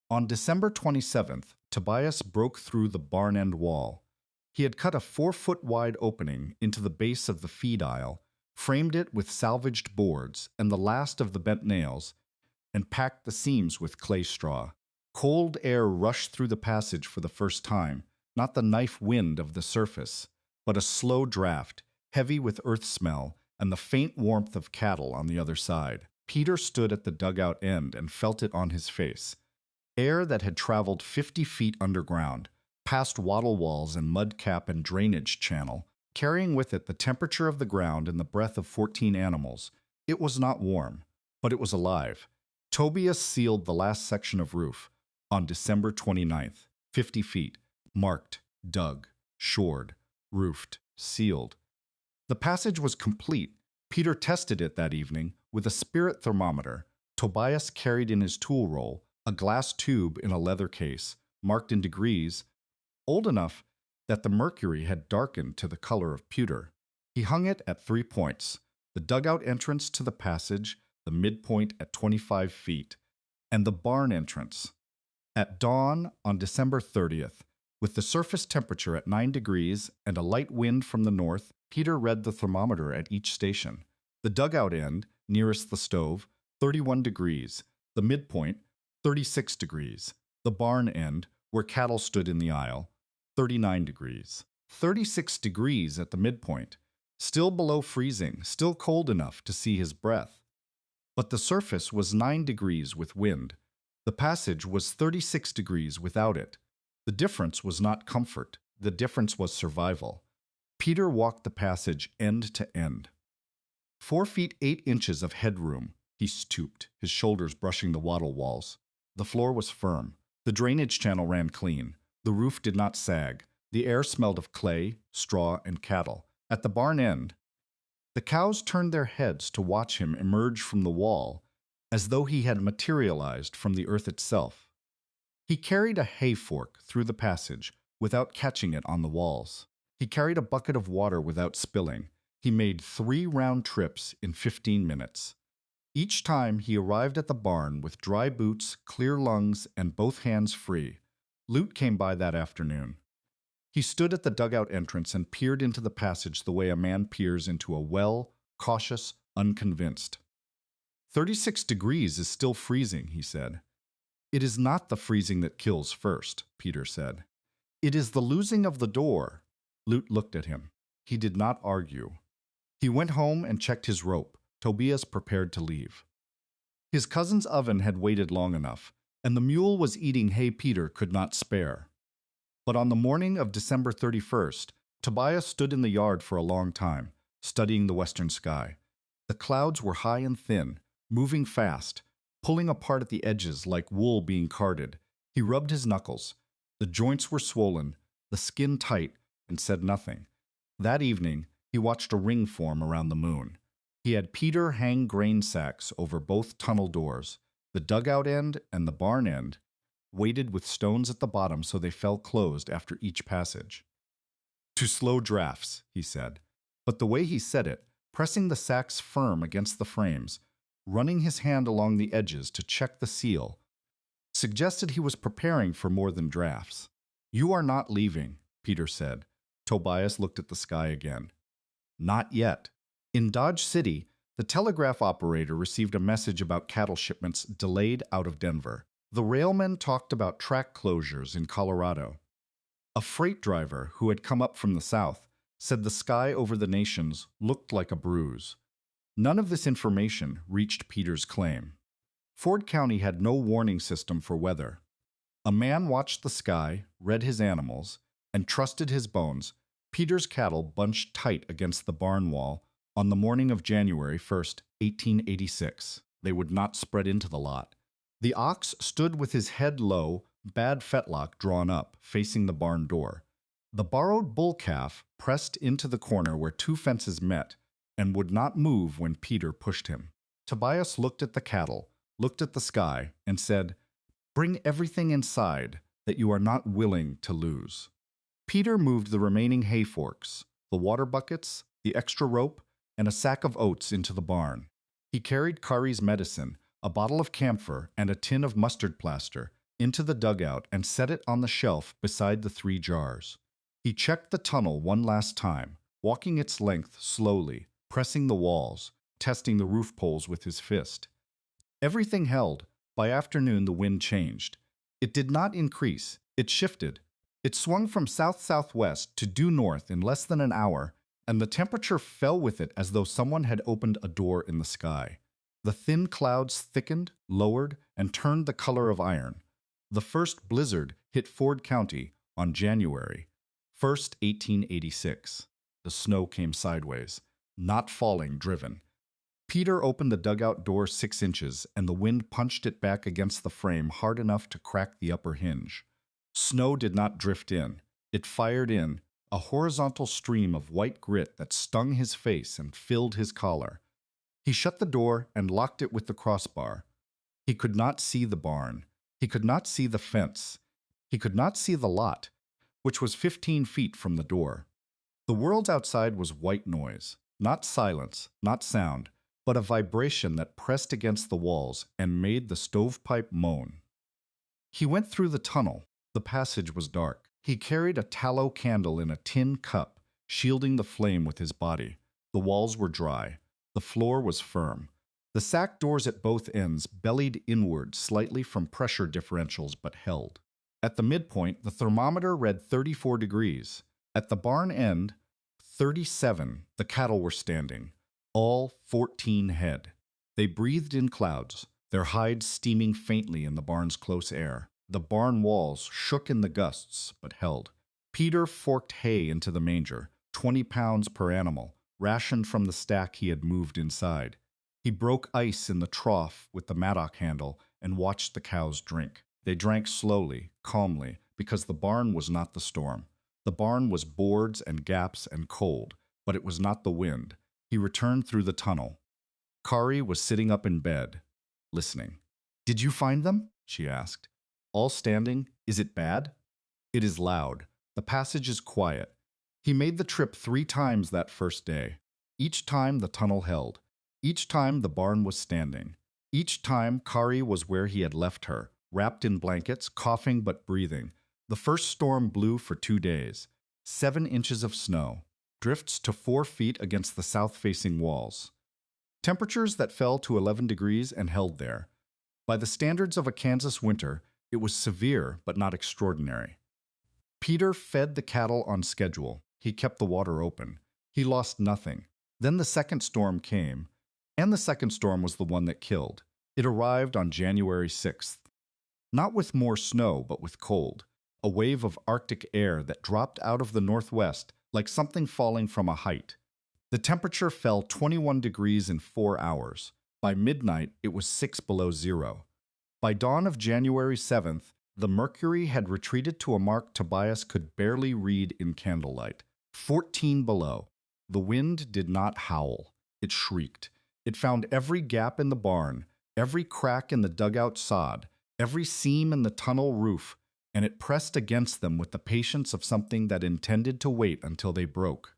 On December 27th, Tobias broke through the barn end wall. He had cut a 4-foot-wide opening into the base of the feed aisle, framed it with salvaged boards and the last of the bent nails, and packed the seams with clay straw. Cold air rushed through the passage for the first time, not the knife wind of the surface, but a slow draft, heavy with earth smell and the faint warmth of cattle on the other side. Peter stood at the dugout end and felt it on his face. Air that had traveled 50 feet underground, past wattle walls and mudcap and drainage channel, carrying with it the temperature of the ground and the breath of 14 animals. It was not warm, but it was alive. Tobias sealed the last section of roof on December 29th, 50 feet, marked, dug, shored, roofed, sealed. The passage was complete. Peter tested it that evening with a spirit thermometer. Tobias carried in his tool roll a glass tube in a leather case, marked in degrees, old enough that the mercury had darkened to the color of pewter. He hung it at 3 points: the dugout entrance to the passage, the midpoint at 25 feet, and the barn entrance. At dawn on December 30th, with the surface temperature at 9 degrees and a light wind from the north, Peter read the thermometer at each station. The dugout end, nearest the stove, 31 degrees. The midpoint, 36 degrees. The barn end, where cattle stood in the aisle, 39 degrees. 36 degrees at the midpoint. Still below freezing, still cold enough to see his breath. But the surface was 9 degrees with wind. The passage was 36 degrees without it. The difference was not comfort. The difference was survival. Peter walked the passage end to end. 4 feet 8 inches of headroom. He stooped, his shoulders brushing the wattle walls. The floor was firm. The drainage channel ran clean. The roof did not sag. The air smelled of clay, straw, and cattle. At the barn end, the cows turned their heads to watch him emerge from the wall, as though he had materialized from the earth itself. He carried a hay fork through the passage without catching it on the walls. He carried a bucket of water without spilling. He made 3 round trips in 15 minutes. Each time he arrived at the barn with dry boots, clear lungs, and both hands free. Lute came by that afternoon. He stood at the dugout entrance and peered into the passage the way a man peers into a well, cautious, unconvinced. 36 degrees is still freezing, he said. It is not the freezing that kills first, Peter said. It is the losing of the door. Lute looked at him. He did not argue. He went home and checked his rope. Tobias prepared to leave. His cousin's oven had waited long enough, and the mule was eating hay Peter could not spare. But on the morning of December 31st, Tobias stood in the yard for a long time, studying the western sky. The clouds were high and thin, moving fast, pulling apart at the edges like wool being carded. He rubbed his knuckles. The joints were swollen, the skin tight, and said nothing. That evening, he watched a ring form around the moon. He had Peter hang grain sacks over both tunnel doors, the dugout end and the barn end, weighted with stones at the bottom so they fell closed after each passage. To slow drafts, he said. But the way he said it, pressing the sacks firm against the frames, running his hand along the edges to check the seal, suggested he was preparing for more than drafts. You are not leaving, Peter said. Tobias looked at the sky again. Not yet. In Dodge City, the telegraph operator received a message about cattle shipments delayed out of Denver. The railmen talked about track closures in Colorado. A freight driver who had come up from the south said the sky over the nations looked like a bruise. None of this information reached Peter's claim. Ford County had no warning system for weather. A man watched the sky, read his animals, and trusted his bones. Peter's cattle bunched tight against the barn wall on the morning of January 1st, 1886. They would not spread into the lot. The ox stood with his head low, bad fetlock drawn up, facing the barn door. The borrowed bull calf pressed into the corner where 2 fences met and would not move when Peter pushed him. Tobias looked at the cattle, looked at the sky, and said, "Bring everything inside that you are not willing to lose." Peter moved the remaining hay forks, the water buckets, the extra rope, and a sack of oats into the barn. He carried Kari's medicine, a bottle of camphor, and a tin of mustard plaster into the dugout and set it on the shelf beside the 3 jars. He checked the tunnel one last time, walking its length slowly, pressing the walls, testing the roof poles with his fist. Everything held. By afternoon, the wind changed. It did not increase. It shifted. It swung from south-southwest to due north in less than an hour, and the temperature fell with it as though someone had opened a door in the sky. The thin clouds thickened, lowered, and turned the color of iron. The first blizzard hit Ford County on January 1st, 1886. The snow came sideways, not falling, driven. Peter opened the dugout door 6 inches, and the wind punched it back against the frame hard enough to crack the upper hinge. Snow did not drift in. It fired in, a horizontal stream of white grit that stung his face and filled his collar. He shut the door and locked it with the crossbar. He could not see the barn. He could not see the fence. He could not see the lot. which was 15 feet from the door. The world outside was white noise, not silence, not sound, but a vibration that pressed against the walls and made the stovepipe moan. He went through the tunnel. The passage was dark. He carried a tallow candle in a tin cup, shielding the flame with his body. The walls were dry. The floor was firm. The sack doors at both ends bellied inward slightly from pressure differentials but held. At the midpoint, the thermometer read 34 degrees. At the barn end, 37, the cattle were standing, all 14 head. They breathed in clouds, their hides steaming faintly in the barn's close air. The barn walls shook in the gusts, but held. Peter forked hay into the manger, 20 pounds per animal, rationed from the stack he had moved inside. He broke ice in the trough with the mattock handle and watched the cows drink. They drank slowly, calmly, because the barn was not the storm. The barn was boards and gaps and cold, but it was not the wind. He returned through the tunnel. Kari was sitting up in bed, listening. "Did you find them?" she asked. "All standing. Is it bad?" "It is loud. The passage is quiet." He made the trip 3 times that first day. Each time the tunnel held. Each time the barn was standing. Each time Kari was where he had left her, wrapped in blankets, coughing but breathing. The first storm blew for 2 days. 7 inches of snow. Drifts to 4 feet against the south-facing walls. Temperatures that fell to 11 degrees and held there. By the standards of a Kansas winter, it was severe but not extraordinary. Peter fed the cattle on schedule. He kept the water open. He lost nothing. Then the second storm came, and the second storm was the one that killed. It arrived on January 6th. Not with more snow, but with cold. A wave of Arctic air that dropped out of the northwest like something falling from a height. The temperature fell 21 degrees in 4 hours. By midnight, it was 6 below zero. By dawn of January 7th, the mercury had retreated to a mark Tobias could barely read in candlelight. 14 below. The wind did not howl. It shrieked. It found every gap in the barn, every crack in the dugout sod, every seam in the tunnel roof, and it pressed against them with the patience of something that intended to wait until they broke.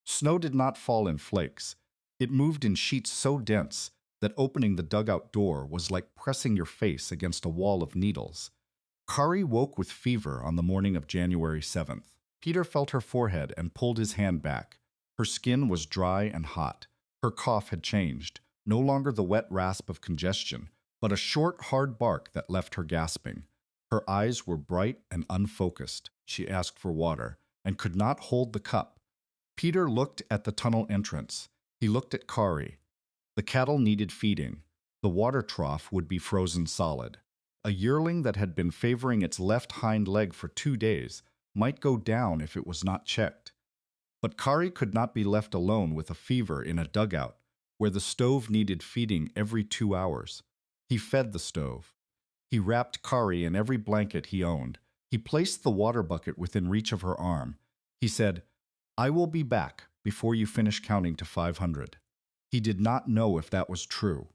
Snow did not fall in flakes. It moved in sheets so dense that opening the dugout door was like pressing your face against a wall of needles. Kari woke with fever on the morning of January 7th. Peter felt her forehead and pulled his hand back. Her skin was dry and hot. Her cough had changed, no longer the wet rasp of congestion, but a short, hard bark that left her gasping. Her eyes were bright and unfocused. She asked for water and could not hold the cup. Peter looked at the tunnel entrance. He looked at Kari. The cattle needed feeding. The water trough would be frozen solid. A yearling that had been favoring its left hind leg for 2 days might go down if it was not checked. But Kari could not be left alone with a fever in a dugout where the stove needed feeding every 2 hours. He fed the stove. He wrapped Kari in every blanket he owned. He placed the water bucket within reach of her arm. He said, "I will be back before you finish counting to 500. He did not know if that was true.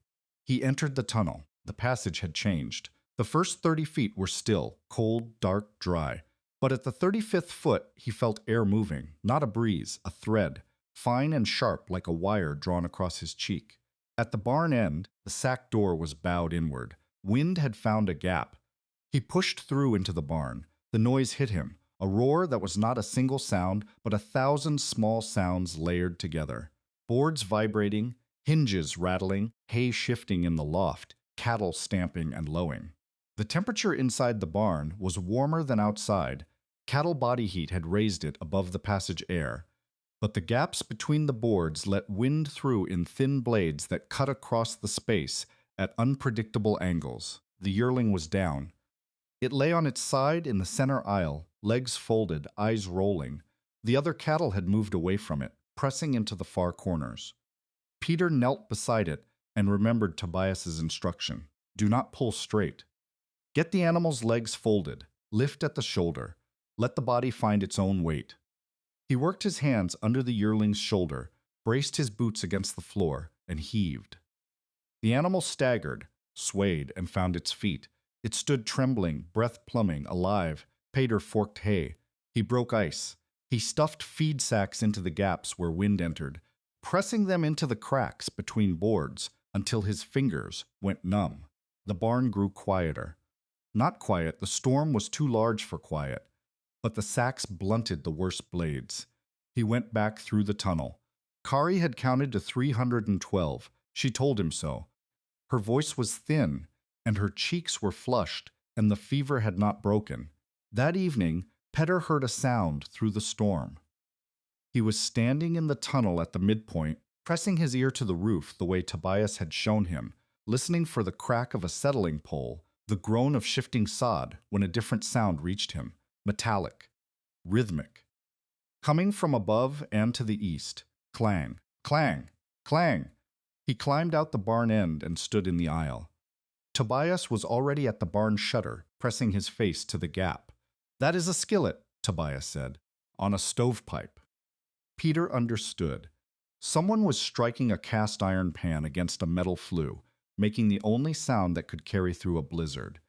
He entered the tunnel. The passage had changed. The first 30 feet were still, cold, dark, dry. But at the 35th foot, he felt air moving, not a breeze, a thread, fine and sharp like a wire drawn across his cheek. At the barn end, the sack door was bowed inward. Wind had found a gap. He pushed through into the barn. The noise hit him, a roar that was not a single sound, but 1,000 small sounds layered together. Boards vibrating, hinges rattling, hay shifting in the loft, cattle stamping and lowing. The temperature inside the barn was warmer than outside. Cattle body heat had raised it above the passage air. But the gaps between the boards let wind through in thin blades that cut across the space at unpredictable angles. The yearling was down. It lay on its side in the center aisle, legs folded, eyes rolling. The other cattle had moved away from it, pressing into the far corners. Peter knelt beside it and remembered Tobias's instruction. Do not pull straight. Get the animal's legs folded. Lift at the shoulder. Let the body find its own weight. He worked his hands under the yearling's shoulder, braced his boots against the floor, and heaved. The animal staggered, swayed, and found its feet. It stood trembling, breath plumbing, alive. Peter forked hay. He broke ice. He stuffed feed sacks into the gaps where wind entered, pressing them into the cracks between boards until his fingers went numb. The barn grew quieter. Not quiet, the storm was too large for quiet, but the sacks blunted the worst blades. He went back through the tunnel. Kari had counted to 312. She told him so. Her voice was thin, and her cheeks were flushed, and the fever had not broken. That evening, Petter heard a sound through the storm. He was standing in the tunnel at the midpoint, pressing his ear to the roof the way Tobias had shown him, listening for the crack of a settling pole, the groan of shifting sod when a different sound reached him, metallic, rhythmic. Coming from above and to the east, clang, clang, clang. He climbed out the barn end and stood in the aisle. Tobias was already at the barn shutter, pressing his face to the gap. "That is a skillet," Tobias said, "on a stovepipe." Peter understood. Someone was striking a cast iron pan against a metal flue, making the only sound that could carry through a blizzard.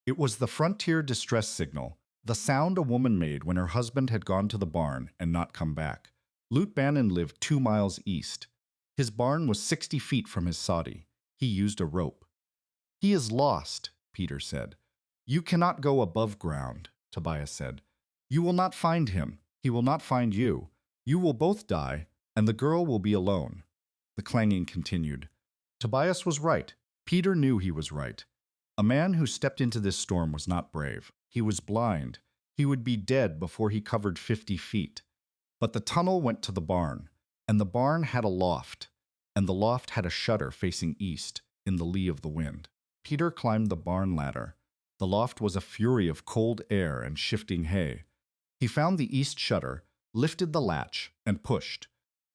It was the frontier distress signal, the sound a woman made when her husband had gone to the barn and not come back. Lute Bannon lived 2 miles east. His barn was 60 feet from his soddy. He used a rope. "He is lost," Peter said. "You cannot go above ground," Tobias said. "You will not find him. He will not find you. You will both die, and the girl will be alone." The clanging continued. Tobias was right. Peter knew he was right. A man who stepped into this storm was not brave. He was blind. He would be dead before he covered 50 feet. But the tunnel went to the barn, and the barn had a loft, and the loft had a shutter facing east, in the lee of the wind. Peter climbed the barn ladder. The loft was a fury of cold air and shifting hay. He found the east shutter, lifted the latch, and pushed.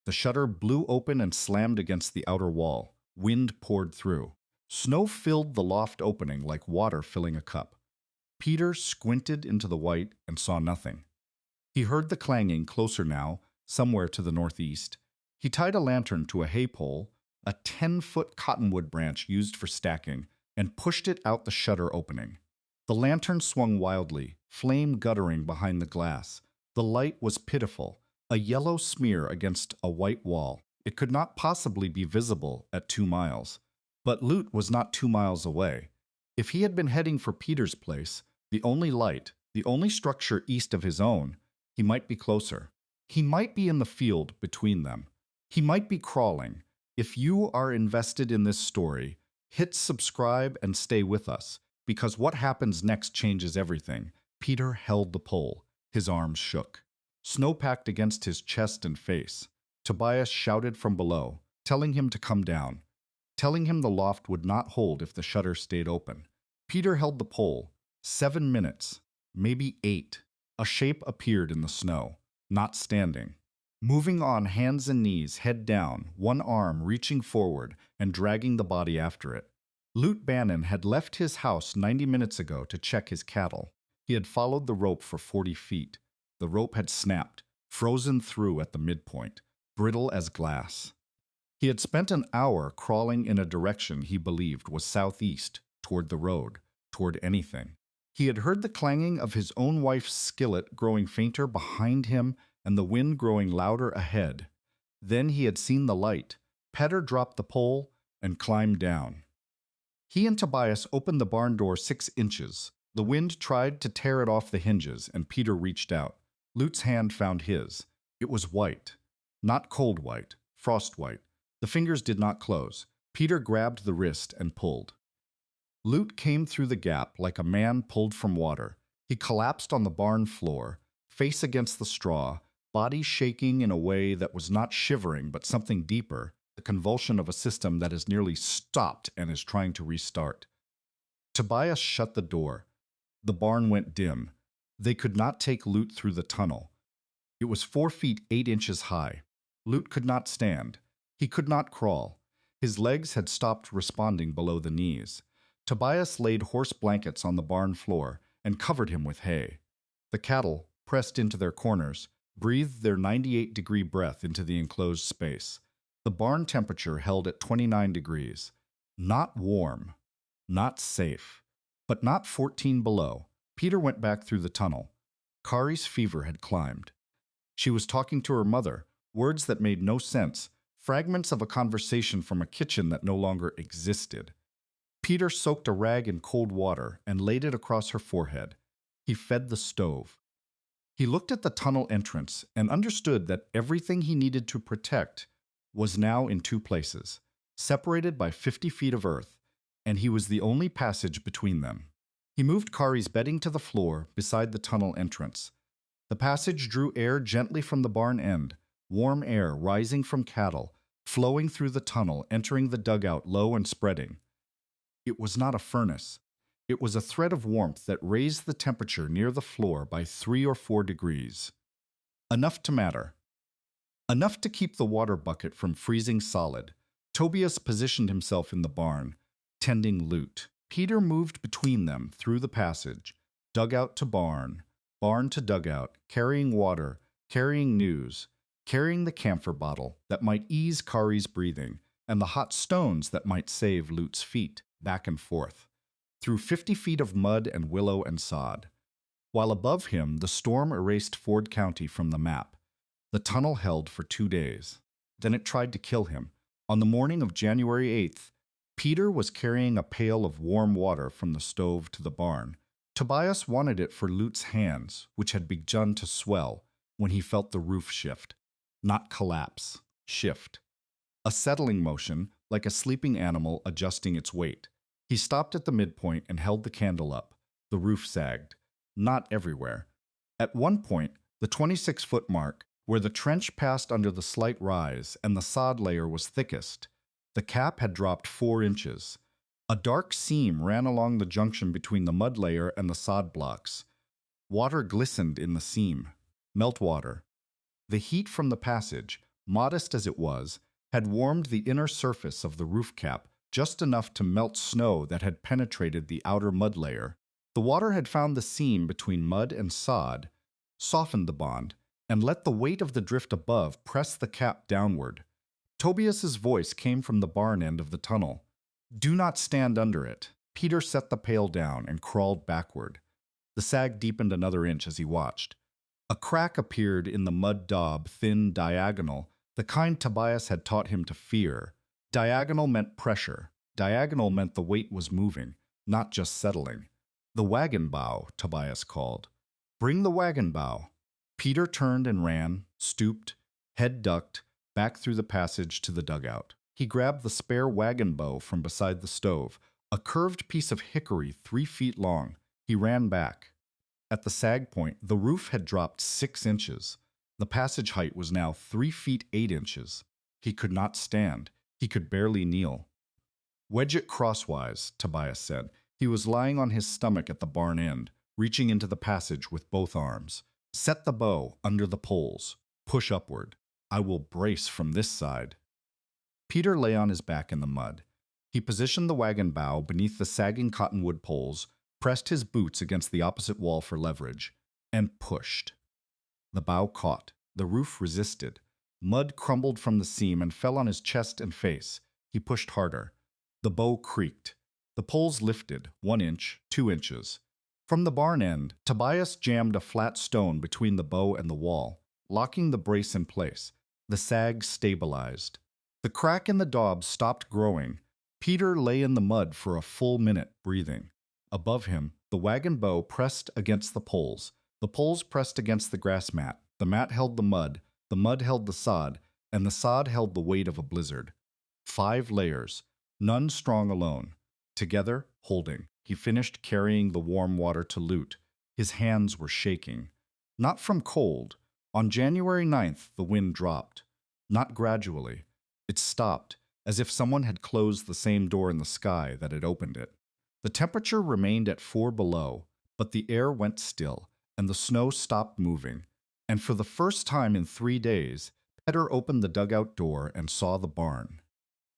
The shutter blew open and slammed against the outer wall. Wind poured through. Snow filled the loft opening like water filling a cup. Peter squinted into the white and saw nothing. He heard the clanging closer now, somewhere to the northeast. He tied a lantern to a hay pole, a 10-foot cottonwood branch used for stacking, and pushed it out the shutter opening. The lantern swung wildly, flame guttering behind the glass. The light was pitiful, a yellow smear against a white wall. It could not possibly be visible at 2 miles. But Lute was not 2 miles away. If he had been heading for Peter's place, the only light, the only structure east of his own, he might be closer. He might be in the field between them. He might be crawling. If you are invested in this story, hit subscribe and stay with us, because what happens next changes everything. Peter held the pole. His arms shook. Snow packed against his chest and face. Tobias shouted from below, telling him to come down, telling him the loft would not hold if the shutter stayed open. Peter held the pole. 7 minutes, maybe 8. A shape appeared in the snow, not standing. Moving on hands and knees, head down, one arm reaching forward and dragging the body after it. Lute Bannon had left his house 90 minutes ago to check his cattle. He had followed the rope for 40 feet. The rope had snapped, frozen through at the midpoint, brittle as glass. He had spent an hour crawling in a direction he believed was southeast, toward the road, toward anything. He had heard the clanging of his own wife's skillet growing fainter behind him and the wind growing louder ahead. Then he had seen the light. Petter dropped the pole and climbed down. He and Tobias opened the barn door 6 inches. The wind tried to tear it off the hinges, and Peter reached out. Lute's hand found his. It was white. Not cold white, frost white. The fingers did not close. Peter grabbed the wrist and pulled. Lute came through the gap like a man pulled from water. He collapsed on the barn floor, face against the straw, body shaking in a way that was not shivering but something deeper, the convulsion of a system that has nearly stopped and is trying to restart. Tobias shut the door. The barn went dim. They could not take Lute through the tunnel. It was 4 feet 8 inches high. Lute could not stand. He could not crawl. His legs had stopped responding below the knees. Tobias laid horse blankets on the barn floor and covered him with hay. The cattle, pressed into their corners, breathed their 98-degree breath into the enclosed space. The barn temperature held at 29 degrees. Not warm, not safe, but not 14 below. Peter went back through the tunnel. Kari's fever had climbed. She was talking to her mother, words that made no sense, fragments of a conversation from a kitchen that no longer existed. Peter soaked a rag in cold water and laid it across her forehead. He fed the stove. He looked at the tunnel entrance and understood that everything he needed to protect was now in two places, separated by 50 feet of earth, and he was the only passage between them. He moved Kari's bedding to the floor beside the tunnel entrance. The passage drew air gently from the barn end, warm air rising from cattle, flowing through the tunnel, entering the dugout low and spreading. It was not a furnace. It was a thread of warmth that raised the temperature near the floor by 3 or 4 degrees. Enough to matter. Enough to keep the water bucket from freezing solid. Tobias positioned himself in the barn, tending loot. Peter moved between them through the passage, dugout to barn to dugout, carrying water, carrying news, carrying the camphor bottle that might ease Kari's breathing, and the hot stones that might save Loot's feet, back and forth, through 50 feet of mud and willow and sod. While above him, the storm erased Ford County from the map. The tunnel held for 2 days. Then it tried to kill him. On the morning of January 8th, Peter was carrying a pail of warm water from the stove to the barn. Tobias wanted it for Loot's hands, which had begun to swell when he felt the roof shift. Not collapse, shift. A settling motion, like a sleeping animal adjusting its weight. He stopped at the midpoint and held the candle up. The roof sagged. Not everywhere. At one point, the 26-foot mark, where the trench passed under the slight rise and the sod layer was thickest, the cap had dropped 4 inches. A dark seam ran along the junction between the mud layer and the sod blocks. Water glistened in the seam. Meltwater. The heat from the passage, modest as it was, had warmed the inner surface of the roof cap just enough to melt snow that had penetrated the outer mud layer. The water had found the seam between mud and sod, softened the bond, and let the weight of the drift above press the cap downward. Tobias's voice came from the barn end of the tunnel. "Do not stand under it." Peter set the pail down and crawled backward. The sag deepened another inch as he watched. A crack appeared in the mud daub, thin, diagonal, the kind Tobias had taught him to fear. Diagonal meant pressure. Diagonal meant the weight was moving, not just settling. "The wagon bow," Tobias called. "Bring the wagon bow." Peter turned and ran, stooped, head ducked, back through the passage to the dugout. He grabbed the spare wagon bow from beside the stove, a curved piece of hickory 3 feet long. He ran back. At the sag point, the roof had dropped 6 inches. The passage height was now 3 feet 8 inches. He could not stand. He could barely kneel. "Wedge it crosswise," Tobias said. He was lying on his stomach at the barn end, reaching into the passage with both arms. "Set the bow under the poles. Push upward. I will brace from this side." Peter lay on his back in the mud. He positioned the wagon bow beneath the sagging cottonwood poles, pressed his boots against the opposite wall for leverage, and pushed. The bow caught. The roof resisted. Mud crumbled from the seam and fell on his chest and face. He pushed harder. The bow creaked. The poles lifted, 1 inch, 2 inches. From the barn end, Tobias jammed a flat stone between the bow and the wall, locking the brace in place. The sag stabilized. The crack in the daub stopped growing. Peter lay in the mud for a full minute, breathing. Above him, the wagon bow pressed against the poles. The poles pressed against the grass mat. The mat held the mud held the sod, and the sod held the weight of a blizzard. 5 layers, none strong alone. Together, holding. He finished carrying the warm water to Loot. His hands were shaking. Not from cold. On January 9th, the wind dropped. Not gradually. It stopped, as if someone had closed the same door in the sky that had opened it. The temperature remained at 4 below, but the air went still, and the snow stopped moving. And for the first time in 3 days, Peter opened the dugout door and saw the barn.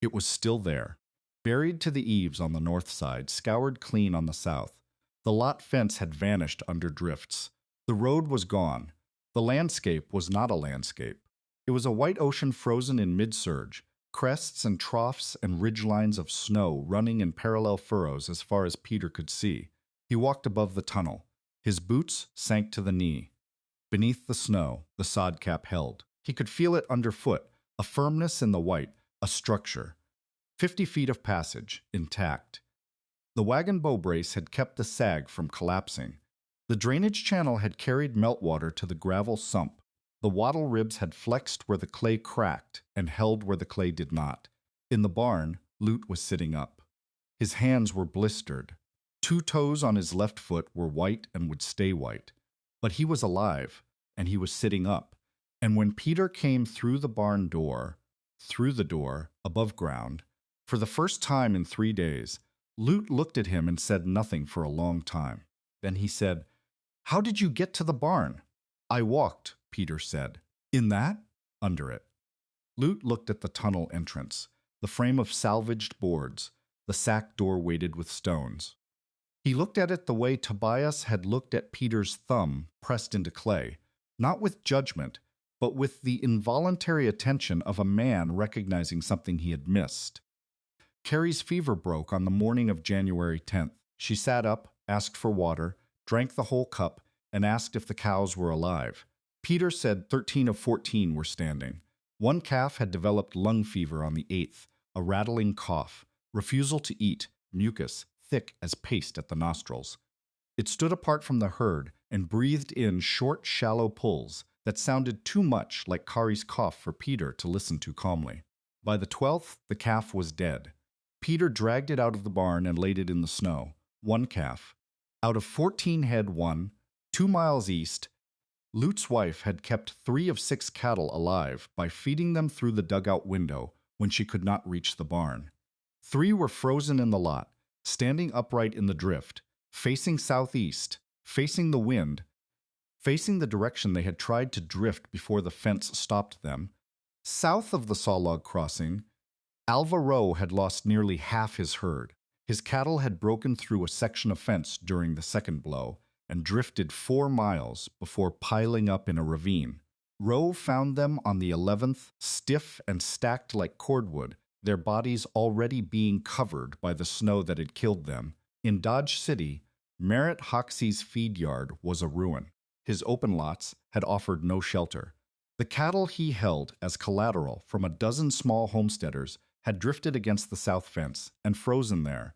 It was still there, buried to the eaves on the north side, scoured clean on the south. The lot fence had vanished under drifts. The road was gone. The landscape was not a landscape. It was a white ocean frozen in mid-surge, crests and troughs and ridgelines of snow running in parallel furrows as far as Peter could see. He walked above the tunnel. His boots sank to the knee. Beneath the snow, the sod cap held. He could feel it underfoot, a firmness in the white, a structure. 50 feet of passage, intact. The wagon bow brace had kept the sag from collapsing. The drainage channel had carried meltwater to the gravel sump. The wattle ribs had flexed where the clay cracked and held where the clay did not. In the barn, Lute was sitting up. His hands were blistered. 2 toes on his left foot were white and would stay white. But he was alive, and he was sitting up. And when Peter came through the barn door, above ground, for the first time in 3 days, Lute looked at him and said nothing for a long time. Then he said, "How did you get to the barn?" "I walked," Peter said. "In that?" "Under it." Lute looked at the tunnel entrance, the frame of salvaged boards, the sack door weighted with stones. He looked at it the way Tobias had looked at Peter's thumb pressed into clay, not with judgment, but with the involuntary attention of a man recognizing something he had missed. Carrie's fever broke on the morning of January 10th. She sat up, asked for water, drank the whole cup, and asked if the cows were alive. Peter said 13 of 14 were standing. 1 calf had developed lung fever on the 8th, a rattling cough, refusal to eat, mucus, thick as paste at the nostrils. It stood apart from the herd and breathed in short, shallow pulls that sounded too much like Kari's cough for Peter to listen to calmly. By the 12th, the calf was dead. Peter dragged it out of the barn and laid it in the snow. 1 calf. Out of 14 head, 1, 2 miles east, Lute's wife had kept 3 of 6 cattle alive by feeding them through the dugout window when she could not reach the barn. 3 were frozen in the lot, standing upright in the drift, facing southeast, facing the wind, facing the direction they had tried to drift before the fence stopped them. South of the sawlog crossing, Alva Rowe had lost nearly half his herd. His cattle had broken through a section of fence during the second blow and drifted 4 miles before piling up in a ravine. Rowe found them on the 11th, stiff and stacked like cordwood, their bodies already being covered by the snow that had killed them. In Dodge City, Merritt Hoxie's feed yard was a ruin. His open lots had offered no shelter. The cattle he held as collateral from a dozen small homesteaders had drifted against the south fence and frozen there.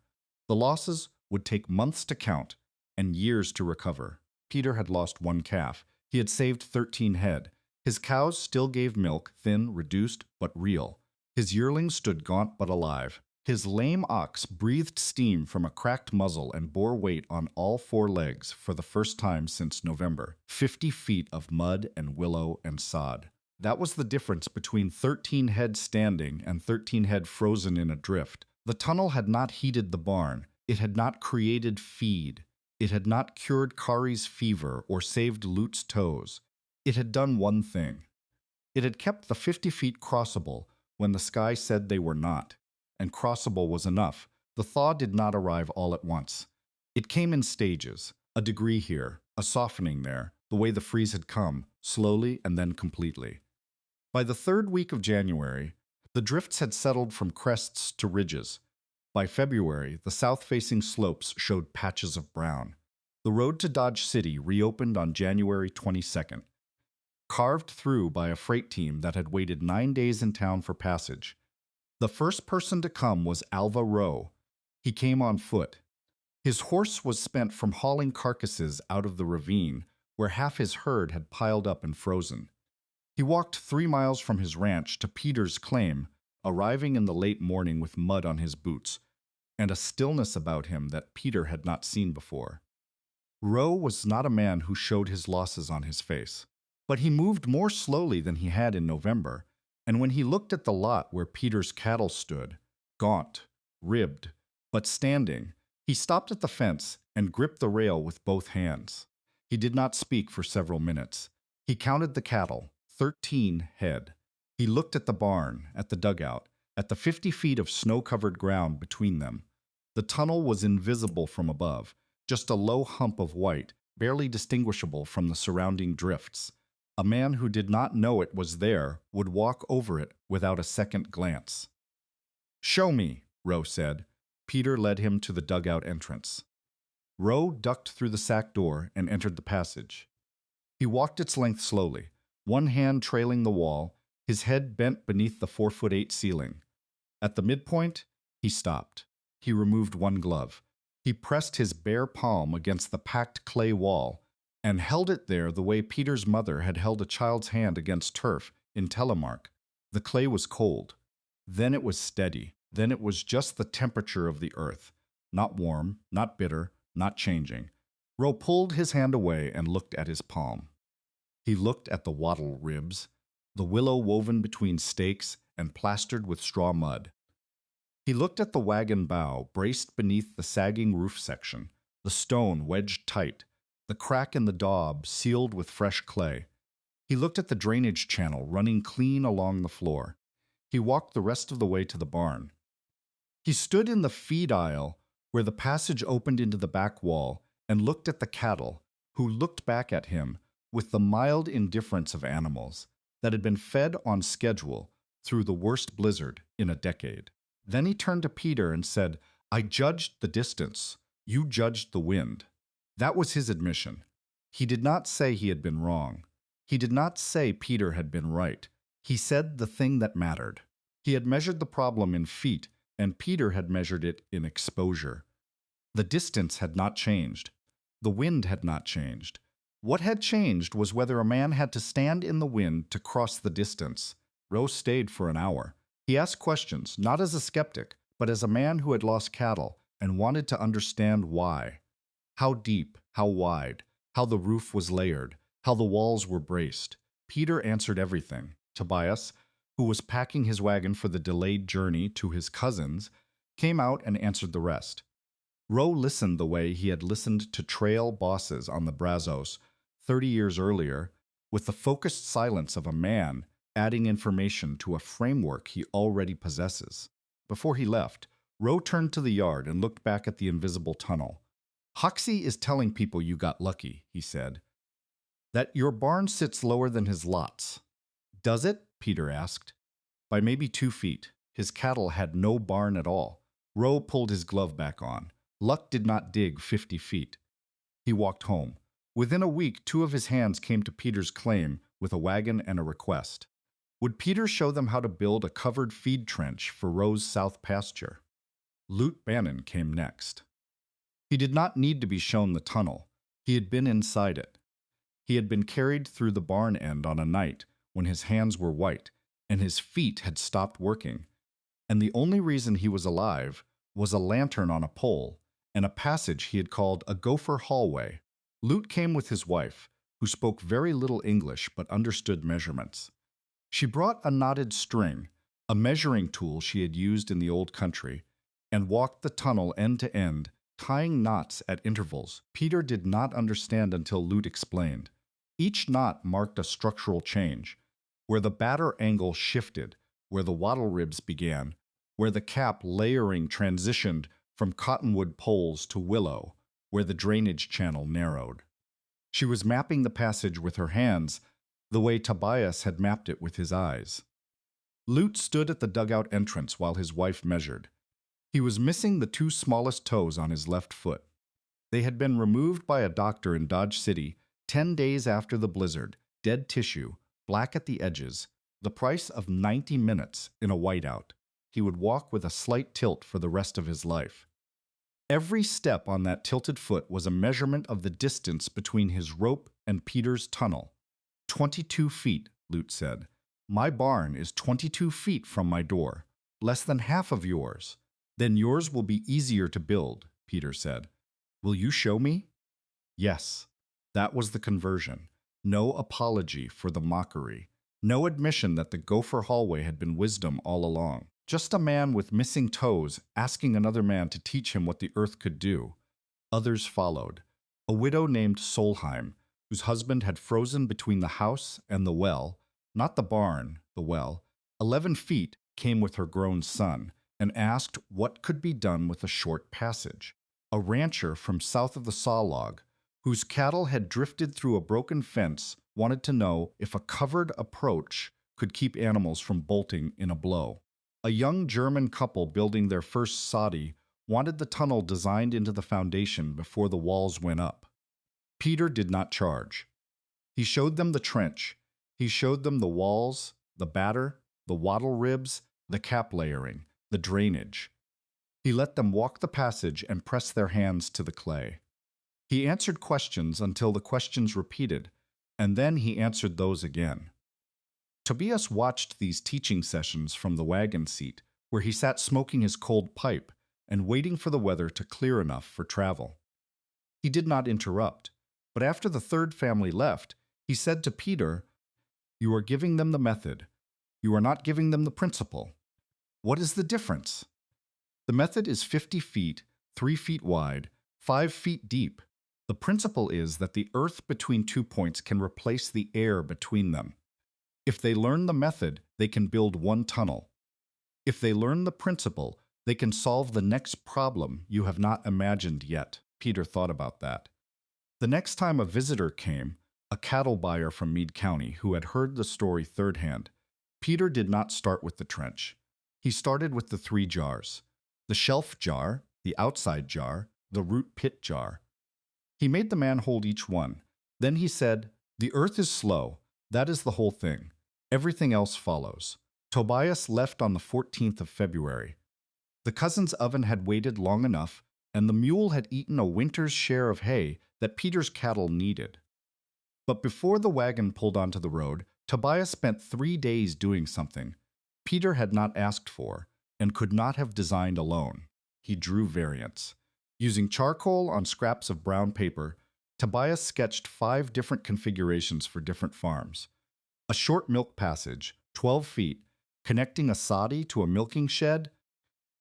The losses would take months to count and years to recover. Peter had lost 1 calf. He had saved 13 head. His cows still gave milk, thin, reduced, but real. His yearlings stood gaunt but alive. His lame ox breathed steam from a cracked muzzle and bore weight on all 4 legs for the first time since November. 50 feet of mud and willow and sod. That was the difference between 13 head standing and 13 head frozen in a drift. The tunnel had not heated the barn. It had not created feed. It had not cured Kari's fever or saved Lute's toes. It had done one thing. It had kept the 50 feet crossable when the sky said they were not. And crossable was enough. The thaw did not arrive all at once. It came in stages, a degree here, a softening there, the way the freeze had come, slowly and then completely. By the 3rd week of January, the drifts had settled from crests to ridges. By February, the south-facing slopes showed patches of brown. The road to Dodge City reopened on January 22nd, carved through by a freight team that had waited 9 days in town for passage. The first person to come was Alva Rowe. He came on foot. His horse was spent from hauling carcasses out of the ravine, where half his herd had piled up and frozen. He walked 3 miles from his ranch to Peter's claim, arriving in the late morning with mud on his boots, and a stillness about him that Peter had not seen before. Rowe was not a man who showed his losses on his face, but he moved more slowly than he had in November, and when he looked at the lot where Peter's cattle stood, gaunt, ribbed, but standing, he stopped at the fence and gripped the rail with both hands. He did not speak for several minutes. He counted the cattle, 13 head. He looked at the barn, at the dugout, at the 50 feet of snow-covered ground between them. The tunnel was invisible from above, just a low hump of white, barely distinguishable from the surrounding drifts. A man who did not know it was there would walk over it without a second glance. "Show me," Rowe said. Peter led him to the dugout entrance. Rowe ducked through the sack door and entered the passage. He walked its length slowly, one hand trailing the wall, his head bent beneath the 4'8" ceiling. At the midpoint, he stopped. He removed one glove. He pressed his bare palm against the packed clay wall and held it there the way Peter's mother had held a child's hand against turf in Telemark. The clay was cold. Then it was steady. Then it was just the temperature of the earth. Not warm, not bitter, not changing. Roe pulled his hand away and looked at his palm. He looked at the wattle ribs, the willow woven between stakes and plastered with straw mud. He looked at the wagon bow braced beneath the sagging roof section, the stone wedged tight, the crack in the daub sealed with fresh clay. He looked at the drainage channel running clean along the floor. He walked the rest of the way to the barn. He stood in the feed aisle where the passage opened into the back wall and looked at the cattle, who looked back at him with the mild indifference of animals that had been fed on schedule through the worst blizzard in a decade. Then he turned to Peter and said, "I judged the distance. You judged the wind." That was his admission. He did not say he had been wrong. He did not say Peter had been right. He said the thing that mattered. He had measured the problem in feet, and Peter had measured it in exposure. The distance had not changed. The wind had not changed. What had changed was whether a man had to stand in the wind to cross the distance. Roe stayed for an hour. He asked questions, not as a skeptic, but as a man who had lost cattle and wanted to understand why. How deep, how wide, how the roof was layered, how the walls were braced. Peter answered everything. Tobias, who was packing his wagon for the delayed journey to his cousin's, came out and answered the rest. Roe listened the way he had listened to trail bosses on the Brazos 30 years earlier, with the focused silence of a man adding information to a framework he already possesses. Before he left, Roe turned to the yard and looked back at the invisible tunnel. "Hoxie is telling people you got lucky," he said. "That your barn sits lower than his lots." "Does it?" Peter asked. "By maybe 2 feet. His cattle had no barn at all." Roe pulled his glove back on. Luck did not dig 50 feet. He walked home. Within a week, 2 of his hands came to Peter's claim with a wagon and a request. Would Peter show them how to build a covered feed trench for Roe's south pasture? Lute Bannon came next. He did not need to be shown the tunnel. He had been inside it. He had been carried through the barn end on a night when his hands were white and his feet had stopped working, and the only reason he was alive was a lantern on a pole and a passage he had called a gopher hallway. Lute came with his wife, who spoke very little English but understood measurements. She brought a knotted string, a measuring tool she had used in the old country, and walked the tunnel end to end, tying knots at intervals Peter did not understand until Lute explained. Each knot marked a structural change, where the batter angle shifted, where the wattle ribs began, where the cap layering transitioned from cottonwood poles to willow, where the drainage channel narrowed. She was mapping the passage with her hands, the way Tobias had mapped it with his eyes. Lute stood at the dugout entrance while his wife measured. He was missing the 2 smallest toes on his left foot. They had been removed by a doctor in Dodge City 10 days after the blizzard, dead tissue, black at the edges, the price of 90 minutes in a whiteout. He would walk with a slight tilt for the rest of his life. Every step on that tilted foot was a measurement of the distance between his rope and Peter's tunnel. 22 feet, Lute said. My barn is 22 feet from my door, less than half of yours. Then yours will be easier to build, Peter said. Will you show me? Yes. That was the conversion. No apology for the mockery. No admission that the gopher hallway had been wisdom all along. Just a man with missing toes asking another man to teach him what the earth could do. Others followed. A widow named Solheim, whose husband had frozen between the house and the well, not the barn, the well, 11 feet, came with her grown son, and asked what could be done with a short passage. A rancher from south of the saw log, whose cattle had drifted through a broken fence, wanted to know if a covered approach could keep animals from bolting in a blow. A young German couple building their first soddy wanted the tunnel designed into the foundation before the walls went up. Peter did not charge. He showed them the trench. He showed them the walls, the batter, the wattle ribs, the cap layering, the drainage. He let them walk the passage and press their hands to the clay. He answered questions until the questions repeated, and then he answered those again. Tobias watched these teaching sessions from the wagon seat, where he sat smoking his cold pipe and waiting for the weather to clear enough for travel. He did not interrupt, but after the third family left, he said to Peter, "You are giving them the method. You are not giving them the principle. What is the difference? The method is 50 feet, 3 feet wide, 5 feet deep. The principle is that the earth between 2 points can replace the air between them. If they learn the method, they can build one tunnel. If they learn the principle, they can solve the next problem you have not imagined yet." Peter thought about that. The next time a visitor came, a cattle buyer from Meade County who had heard the story third hand, Peter did not start with the trench. He started with the 3 jars: the shelf jar, the outside jar, the root pit jar. He made the man hold each one. Then he said, "The earth is slow. That is the whole thing. Everything else follows." Tobias left on the 14th of February. The cousin's oven had waited long enough, and the mule had eaten a winter's share of hay that Peter's cattle needed. But before the wagon pulled onto the road, Tobias spent 3 days doing something Peter had not asked for and could not have designed alone. He drew variants. Using charcoal on scraps of brown paper, Tobias sketched 5 different configurations for different farms. A short milk passage, 12 feet, connecting a soddy to a milking shed,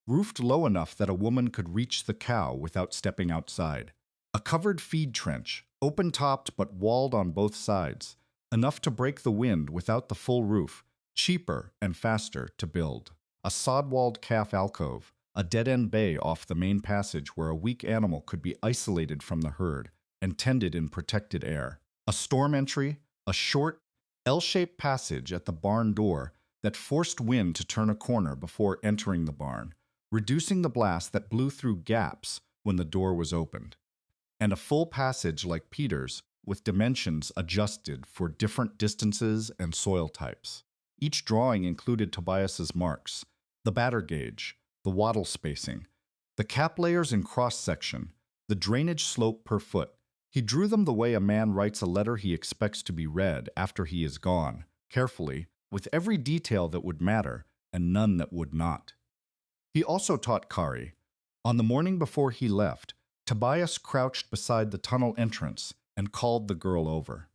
roofed low enough that a woman could reach the cow without stepping outside. A covered feed trench, open-topped but walled on both sides, enough to break the wind without the full roof, cheaper and faster to build. A sod-walled calf alcove, a dead-end bay off the main passage where a weak animal could be isolated from the herd and tended in protected air. A storm entry, a short, L-shaped passage at the barn door that forced wind to turn a corner before entering the barn, reducing the blast that blew through gaps when the door was opened. And a full passage like Peter's, with dimensions adjusted for different distances and soil types. Each drawing included Tobias's marks: the batter gauge, the wattle spacing, the cap layers in cross-section, the drainage slope per foot. He drew them the way a man writes a letter he expects to be read after he is gone, carefully, with every detail that would matter and none that would not. He also taught Kari. On the morning before he left, Tobias crouched beside the tunnel entrance and called the girl over.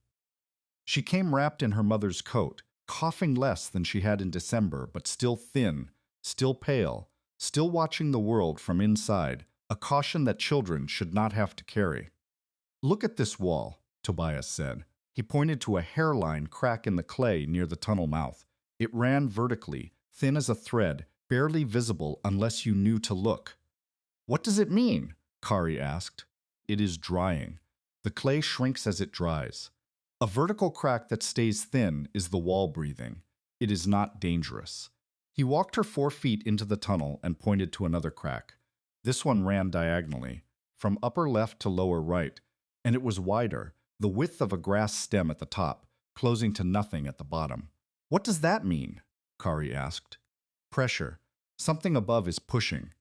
She came wrapped in her mother's coat, coughing less than she had in December, but still thin, still pale, still watching the world from inside, a caution that children should not have to carry. "Look at this wall," Tobias said. He pointed to a hairline crack in the clay near the tunnel mouth. It ran vertically, thin as a thread, barely visible unless you knew to look. "What does it mean?" Kari asked. "It is drying. The clay shrinks as it dries. A vertical crack that stays thin is the wall breathing. It is not dangerous." He walked her 4 feet into the tunnel and pointed to another crack. This one ran diagonally, from upper left to lower right, and it was wider, the width of a grass stem at the top, closing to nothing at the bottom. "What does that mean?" Kari asked. "Pressure. Something above is pushing.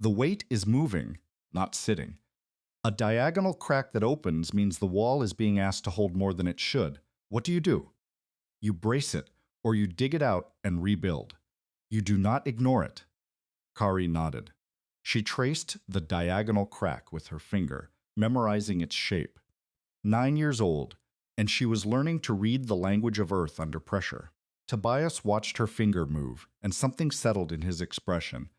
The weight is moving, not sitting. A diagonal crack that opens means the wall is being asked to hold more than it should. What do? You brace it, or you dig it out and rebuild. You do not ignore it." Kari nodded. She traced the diagonal crack with her finger, memorizing its shape. 9 years old, and she was learning to read the language of earth under pressure. Tobias watched her finger move, and something settled in his expression.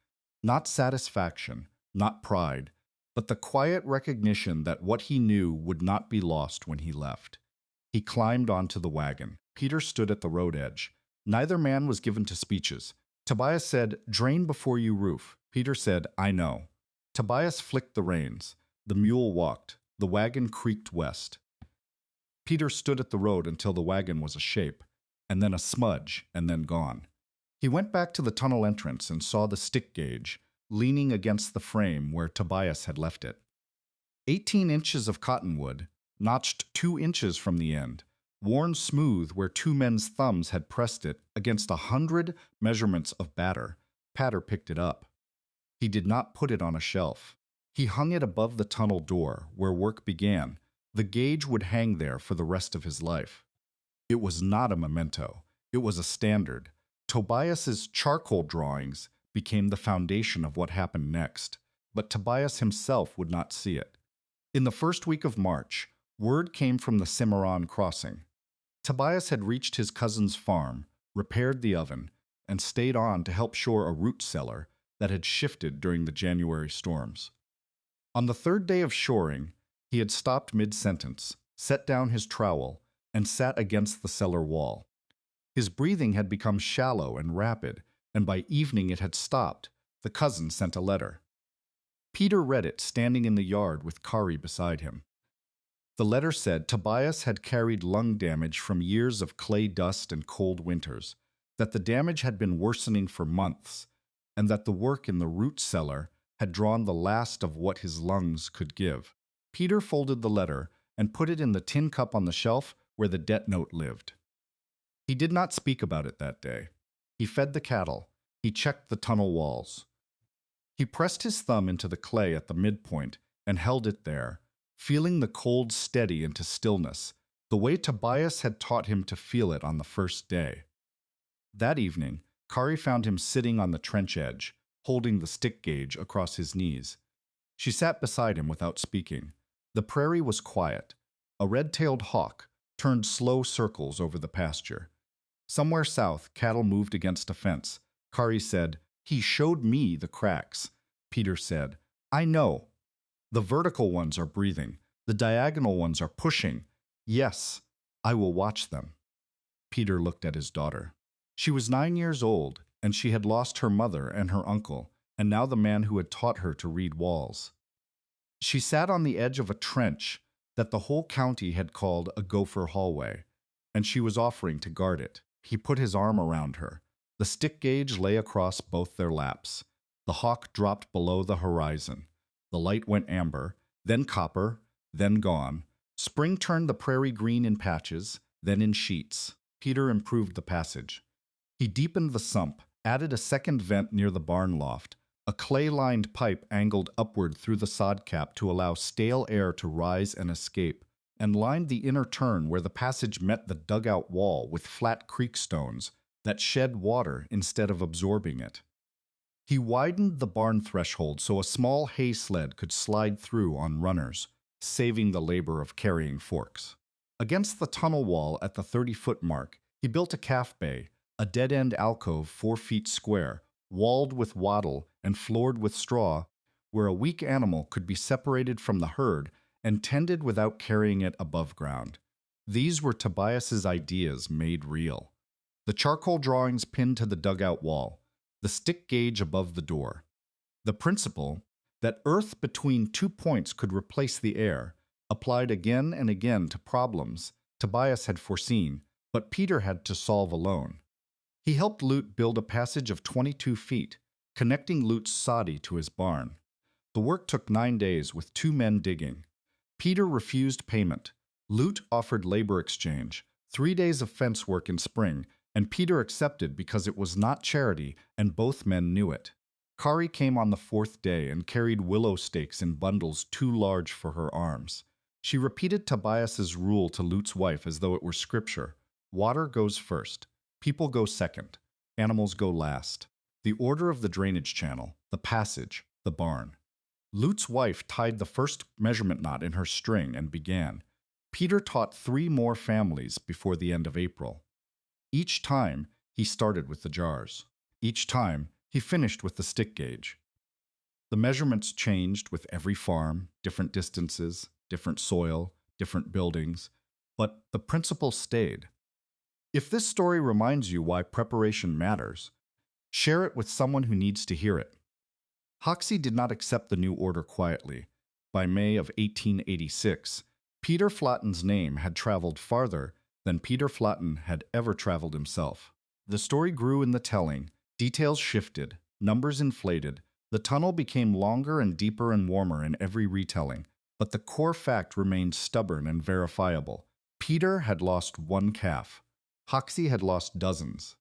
Not satisfaction, not pride, but the quiet recognition that what he knew would not be lost when he left. He climbed onto the wagon. Peter stood at the road edge. Neither man was given to speeches. Tobias said, "Drain before you roof." Peter said, "I know." Tobias flicked the reins. The mule walked. The wagon creaked west. Peter stood at the road until the wagon was a shape, and then a smudge, and then gone. He went back to the tunnel entrance and saw the stick gauge, leaning against the frame where Tobias had left it. 18 inches of cottonwood, notched 2 inches from the end, worn smooth where two men's thumbs had pressed it against 100 measurements of batter. Patter picked it up. He did not put it on a shelf. He hung it above the tunnel door where work began. The gauge would hang there for the rest of his life. It was not a memento. It was a standard. Tobias's charcoal drawings became the foundation of what happened next, but Tobias himself would not see it. In the first week of March, word came from the Cimarron crossing. Tobias had reached his cousin's farm, repaired the oven, and stayed on to help shore a root cellar that had shifted during the January storms. On the third day of shoring, he had stopped mid-sentence, set down his trowel, and sat against the cellar wall. His breathing had become shallow and rapid, and by evening it had stopped. The cousin sent a letter. Peter read it standing in the yard with Kari beside him. The letter said Tobias had carried lung damage from years of clay dust and cold winters, that the damage had been worsening for months, and that the work in the root cellar had drawn the last of what his lungs could give. Peter folded the letter and put it in the tin cup on the shelf where the debt note lived. He did not speak about it that day. He fed the cattle. He checked the tunnel walls. He pressed his thumb into the clay at the midpoint and held it there, feeling the cold steady into stillness, the way Tobias had taught him to feel it on the first day. That evening, Kari found him sitting on the trench edge, holding the stick gauge across his knees. She sat beside him without speaking. The prairie was quiet. A red-tailed hawk turned slow circles over the pasture. Somewhere south, cattle moved against a fence. Kari said, "He showed me the cracks." Peter said, "I know. The vertical ones are breathing. The diagonal ones are pushing. Yes, I will watch them." Peter looked at his daughter. She was 9 years old, and she had lost her mother and her uncle, and now the man who had taught her to read walls. She sat on the edge of a trench that the whole county had called a gopher hallway, and she was offering to guard it. He put his arm around her. The stick gauge lay across both their laps. The hawk dropped below the horizon. The light went amber, then copper, then gone. Spring turned the prairie green in patches, then in sheets. Peter improved the passage. He deepened the sump, added a second vent near the barn loft. A clay-lined pipe angled upward through the sod cap to allow stale air to rise and escape, and lined the inner turn where the passage met the dugout wall with flat creek stones that shed water instead of absorbing it. He widened the barn threshold so a small hay sled could slide through on runners, saving the labor of carrying forks. Against the tunnel wall at the 30-foot mark, he built a calf bay, a dead-end alcove 4 feet square, walled with wattle and floored with straw, where a weak animal could be separated from the herd and tended without carrying it above ground. These were Tobias's ideas made real. The charcoal drawings pinned to the dugout wall, the stick gauge above the door. The principle that earth between 2 points could replace the air applied again and again to problems Tobias had foreseen, but Peter had to solve alone. He helped Lute build a passage of 22 feet, connecting Lute's soddy to his barn. The work took 9 days with 2 men digging. Peter refused payment. Lute offered labor exchange, 3 days of fence work in spring, and Peter accepted because it was not charity and both men knew it. Kari came on the 4th day and carried willow stakes in bundles too large for her arms. She repeated Tobias's rule to Lute's wife as though it were scripture. Water goes first. People go second. Animals go last. The order of the drainage channel, the passage, the barn. Lute's wife tied the first measurement knot in her string and began. Peter taught 3 more families before the end of April. Each time, he started with the jars. Each time, he finished with the stick gauge. The measurements changed with every farm, different distances, different soil, different buildings, but the principle stayed. If this story reminds you why preparation matters, share it with someone who needs to hear it. Hoxie did not accept the new order quietly. By May of 1886, Peter Flatten's name had traveled farther than Peter Flatten had ever traveled himself. The story grew in the telling, details shifted, numbers inflated, the tunnel became longer and deeper and warmer in every retelling, but the core fact remained stubborn and verifiable. Peter had lost one calf. Hoxie had lost dozens.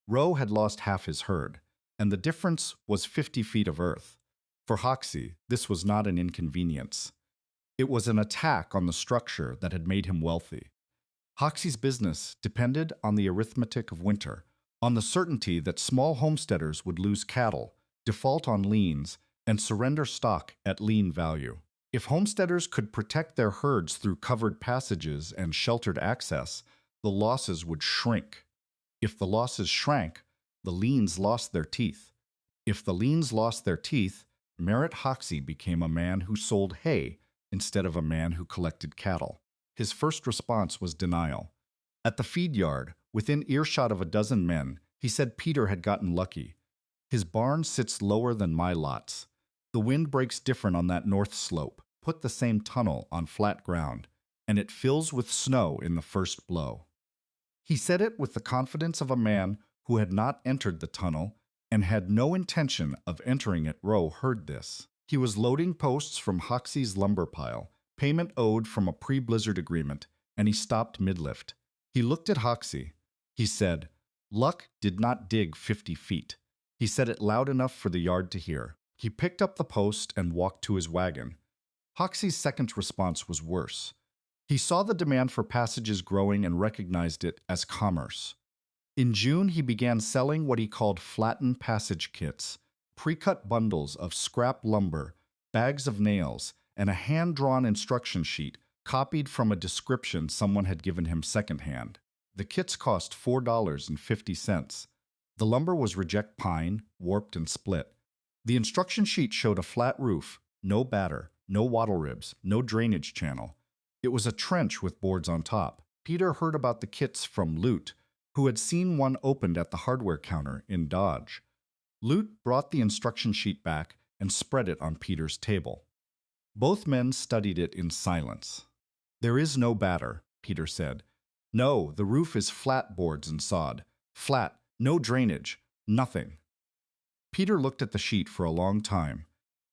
Roe had lost half his herd, and the difference was 50 feet of earth. For Hoxie, this was not an inconvenience. It was an attack on the structure that had made him wealthy. Hoxie's business depended on the arithmetic of winter, on the certainty that small homesteaders would lose cattle, default on liens, and surrender stock at lien value. If homesteaders could protect their herds through covered passages and sheltered access, the losses would shrink. If the losses shrank, the liens lost their teeth. If the liens lost their teeth, Merritt Hoxie became a man who sold hay instead of a man who collected cattle. His first response was denial. At the feed yard, within earshot of a dozen men, he said Peter had gotten lucky. His barn sits lower than my lots. The wind breaks different on that north slope. Put the same tunnel on flat ground, and it fills with snow in the first blow. He said it with the confidence of a man who had not entered the tunnel and had no intention of entering it. Roe heard this. He was loading posts from Hoxie's lumber pile, payment owed from a pre-blizzard agreement, and he stopped mid-lift. He looked at Hoxie. He said, "Luck did not dig 50 feet. He said it loud enough for the yard to hear. He picked up the post and walked to his wagon. Hoxie's second response was worse. He saw the demand for passages growing and recognized it as commerce. In June, he began selling what he called flattened passage kits, pre-cut bundles of scrap lumber, bags of nails, and a hand-drawn instruction sheet copied from a description someone had given him secondhand. The kits cost $4.50. The lumber was reject pine, warped and split. The instruction sheet showed a flat roof, no batter, no wattle ribs, no drainage channel. It was a trench with boards on top. Peter heard about the kits from Lute, who had seen one opened at the hardware counter in Dodge. Lute brought the instruction sheet back and spread it on Peter's table. Both men studied it in silence. "There is no batter," Peter said. "No, the roof is flat boards and sod. Flat, no drainage, nothing." Peter looked at the sheet for a long time.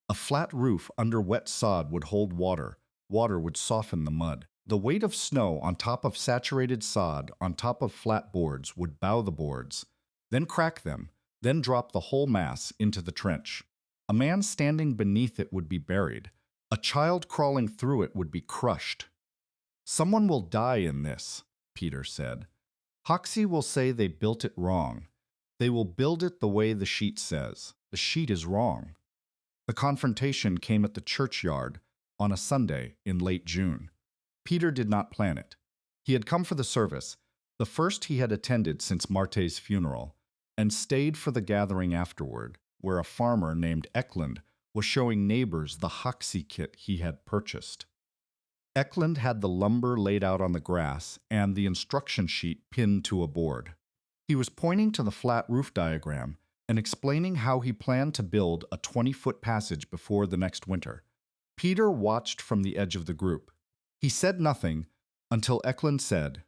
A flat roof under wet sod would hold water. Water would soften the mud. The weight of snow on top of saturated sod on top of flat boards would bow the boards, then crack them, then drop the whole mass into the trench. A man standing beneath it would be buried. A child crawling through it would be crushed. "Someone will die in this," Peter said. "Hoxie will say they built it wrong. They will build it the way the sheet says. The sheet is wrong." The confrontation came at the churchyard on a Sunday in late June. Peter did not plan it. He had come for the service, the first he had attended since Marte's funeral, and stayed for the gathering afterward, where a farmer named Eklund was showing neighbors the Hoxie kit he had purchased. Eklund had the lumber laid out on the grass and the instruction sheet pinned to a board. He was pointing to the flat roof diagram and explaining how he planned to build a 20-foot passage before the next winter. Peter watched from the edge of the group. He said nothing until Eklund said,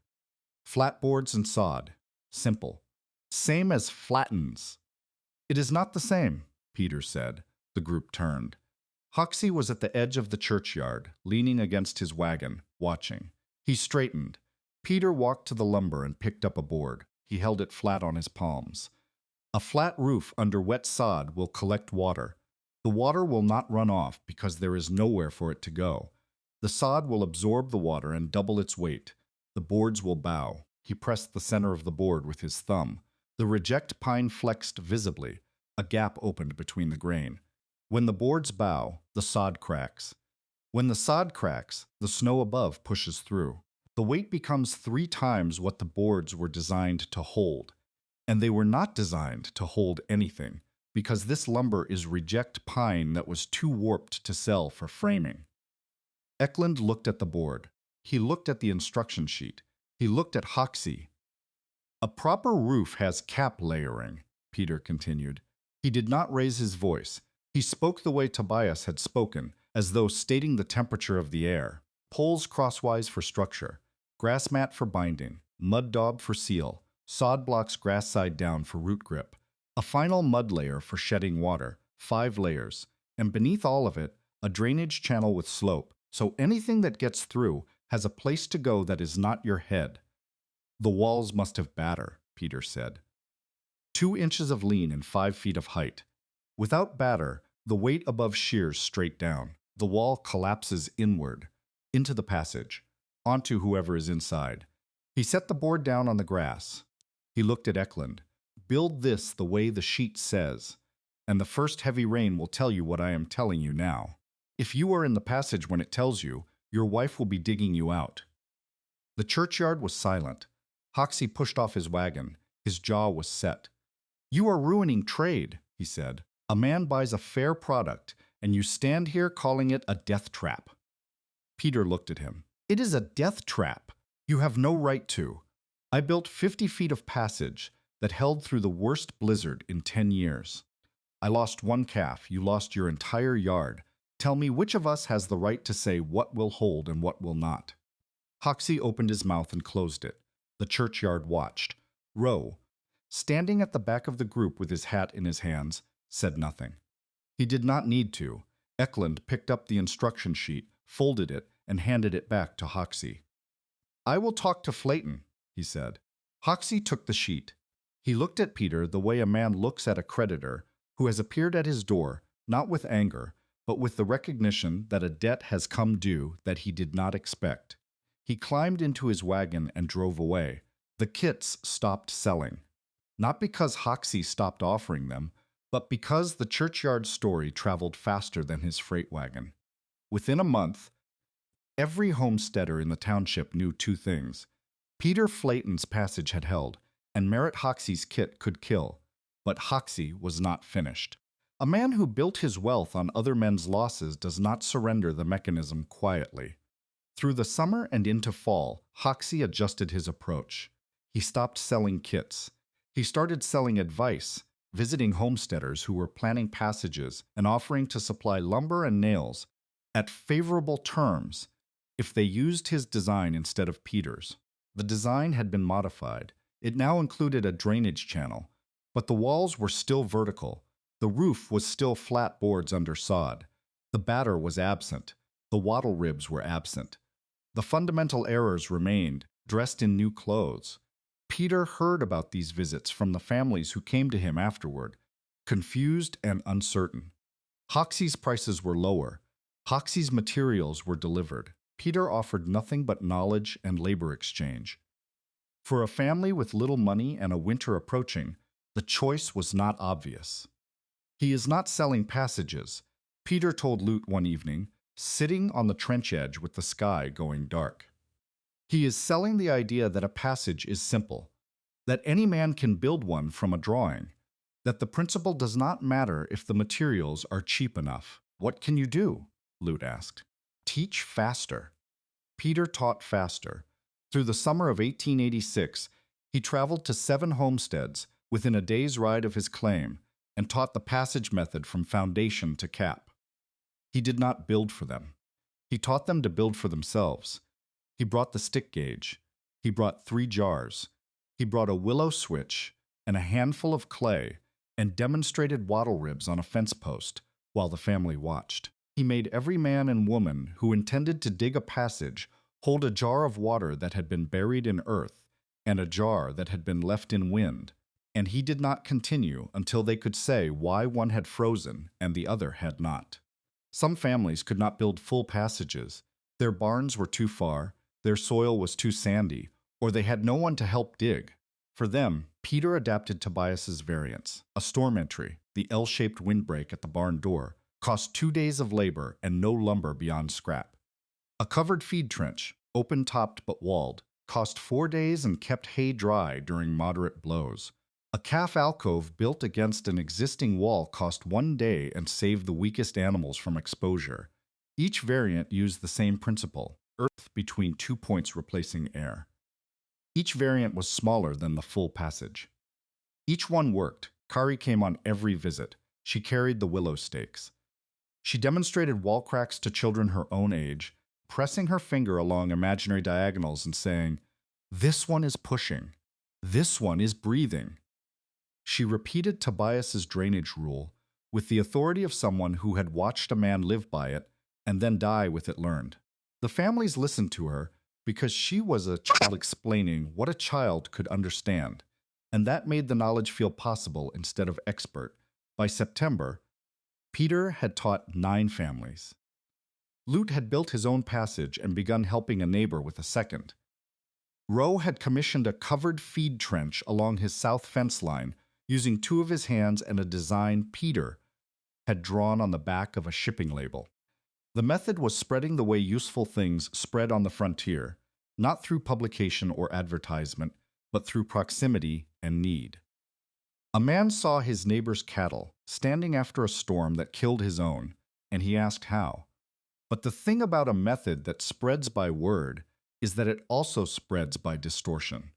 "Flat boards and sod. Simple. Same as flattens." "It is not the same," Peter said. The group turned. Hoxie was at the edge of the churchyard, leaning against his wagon, watching. He straightened. Peter walked to the lumber and picked up a board. He held it flat on his palms. "A flat roof under wet sod will collect water. The water will not run off because there is nowhere for it to go. The sod will absorb the water and double its weight. The boards will bow." He pressed the center of the board with his thumb. The reject pine flexed visibly. A gap opened between the grain. When the boards bow, the sod cracks. When the sod cracks, the snow above pushes through. The weight becomes 3 times what the boards were designed to hold. And they were not designed to hold anything, because this lumber is reject pine that was too warped to sell for framing. Eklund looked at the board. He looked at the instruction sheet. He looked at Hoxie. "A proper roof has cap layering," Peter continued. He did not raise his voice. He spoke the way Tobias had spoken, as though stating the temperature of the air. Poles crosswise for structure, grass mat for binding, mud daub for seal, sod blocks grass side down for root grip, a final mud layer for shedding water, 5 layers, and beneath all of it, a drainage channel with slope, so anything that gets through has a place to go that is not your head. The walls must have batter, Peter said. 2 inches of lean and 5 feet of height. Without batter, the weight above shears straight down. The wall collapses inward, into the passage, onto whoever is inside. He set the board down on the grass. He looked at Eklund. Build this the way the sheet says, and the first heavy rain will tell you what I am telling you now. If you are in the passage when it tells you, your wife will be digging you out. The churchyard was silent. Hoxie pushed off his wagon. His jaw was set. You are ruining trade, he said. A man buys a fair product, and you stand here calling it a death trap. Peter looked at him. It is a death trap. You have no right to. I built 50 feet of passage that held through the worst blizzard in 10 years. I lost 1 calf. You lost your entire yard. Tell me which of us has the right to say what will hold and what will not. Hoxie opened his mouth and closed it. The churchyard watched. Rowe, standing at the back of the group with his hat in his hands, said nothing. He did not need to. Eklund picked up the instruction sheet, folded it, and handed it back to Hoxie. I will talk to Flayton, he said. Hoxie took the sheet. He looked at Peter the way a man looks at a creditor who has appeared at his door, not with anger, but with the recognition that a debt has come due that he did not expect. He climbed into his wagon and drove away. The kits stopped selling. Not because Hoxie stopped offering them, but because the churchyard story traveled faster than his freight wagon. Within a month, every homesteader in the township knew 2 things. Peter Flayton's passage had held, and Merritt Hoxie's kit could kill, but Hoxie was not finished. A man who built his wealth on other men's losses does not surrender the mechanism quietly. Through the summer and into fall, Hoxie adjusted his approach. He stopped selling kits. He started selling advice, visiting homesteaders who were planning passages and offering to supply lumber and nails at favorable terms if they used his design instead of Peter's. The design had been modified. It now included a drainage channel, but the walls were still vertical. The roof was still flat boards under sod. The batter was absent. The wattle ribs were absent. The fundamental errors remained, dressed in new clothes. Peter heard about these visits from the families who came to him afterward, confused and uncertain. Hoxie's prices were lower. Hoxie's materials were delivered. Peter offered nothing but knowledge and labor exchange. For a family with little money and a winter approaching, the choice was not obvious. He is not selling passages, Peter told Lute one evening, sitting on the trench edge with the sky going dark. He is selling the idea that a passage is simple, that any man can build one from a drawing, that the principle does not matter if the materials are cheap enough. What can you do? Lute asked. Teach faster. Peter taught faster. Through the summer of 1886, he traveled to 7 homesteads within a day's ride of his claim and taught the passage method from foundation to cap. He did not build for them. He taught them to build for themselves. He brought the stick gauge. He brought 3 jars. He brought a willow switch and a handful of clay and demonstrated wattle ribs on a fence post while the family watched. He made every man and woman who intended to dig a passage hold a jar of water that had been buried in earth and a jar that had been left in wind, and he did not continue until they could say why one had frozen and the other had not. Some families could not build full passages. Their barns were too far, their soil was too sandy, or they had no one to help dig. For them, Peter adapted Tobias's variants. A storm entry, the L-shaped windbreak at the barn door, cost 2 days of labor and no lumber beyond scrap. A covered feed trench, open-topped but walled, cost 4 days and kept hay dry during moderate blows. A calf alcove built against an existing wall cost 1 day and saved the weakest animals from exposure. Each variant used the same principle, earth between 2 points replacing air. Each variant was smaller than the full passage. Each one worked. Kari came on every visit. She carried the willow stakes. She demonstrated wall cracks to children her own age, pressing her finger along imaginary diagonals and saying, "This one is pushing. This one is breathing." She repeated Tobias's drainage rule with the authority of someone who had watched a man live by it and then die with it learned. The families listened to her because she was a child explaining what a child could understand, and that made the knowledge feel possible instead of expert. By September, Peter had taught 9 families. Lute had built his own passage and begun helping a neighbor with a second. Rowe had commissioned a covered feed trench along his south fence line using 2 of his hands and a design Peter had drawn on the back of a shipping label. The method was spreading the way useful things spread on the frontier, not through publication or advertisement, but through proximity and need. A man saw his neighbor's cattle standing after a storm that killed his own, and he asked how. But the thing about a method that spreads by word is that it also spreads by distortion.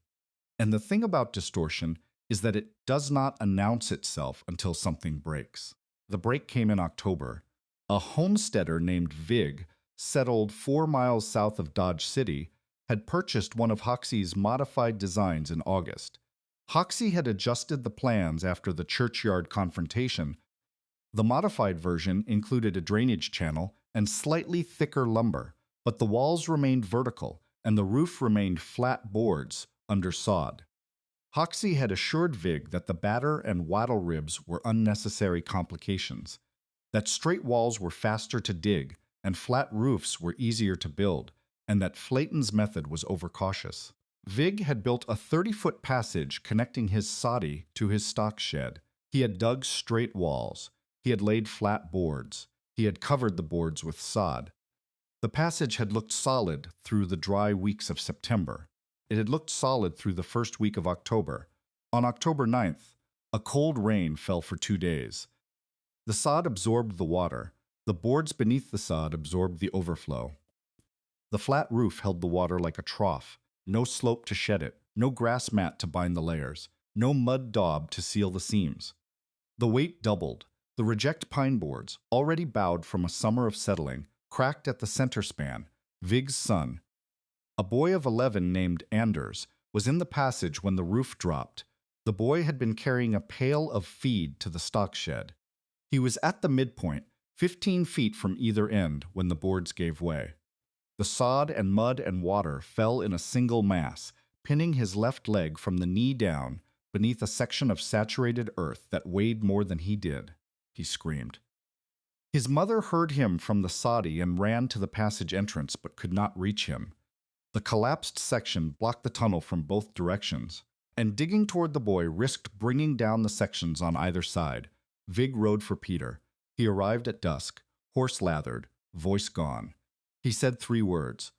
And the thing about distortion is that it does not announce itself until something breaks. The break came in October. A homesteader named Vig, settled 4 miles south of Dodge City, had purchased one of Hoxie's modified designs in August. Hoxie had adjusted the plans after the churchyard confrontation. The modified version included a drainage channel and slightly thicker lumber, but the walls remained vertical and the roof remained flat boards under sod. Hoxie had assured Vig that the batter and wattle ribs were unnecessary complications, that straight walls were faster to dig and flat roofs were easier to build, and that Flayton's method was overcautious. Vig had built a 30-foot passage connecting his soddy to his stock shed. He had dug straight walls. He had laid flat boards. He had covered the boards with sod. The passage had looked solid through the dry weeks of September. It had looked solid through the first week of October. On October 9th, a cold rain fell for 2 days. The sod absorbed the water. The boards beneath the sod absorbed the overflow. The flat roof held the water like a trough. No slope to shed it, no grass mat to bind the layers, no mud daub to seal the seams. The weight doubled. The reject pine boards, already bowed from a summer of settling, cracked at the center span. Vig's son, a boy of 11 named Anders, was in the passage when the roof dropped. The boy had been carrying a pail of feed to the stock shed. He was at the midpoint, 15 feet from either end, when the boards gave way. The sod and mud and water fell in a single mass, pinning his left leg from the knee down beneath a section of saturated earth that weighed more than he did. He screamed. His mother heard him from the soddy and ran to the passage entrance but could not reach him. The collapsed section blocked the tunnel from both directions, and digging toward the boy risked bringing down the sections on either side. Vig rode for Peter. He arrived at dusk, horse lathered, voice gone. He said 3 words.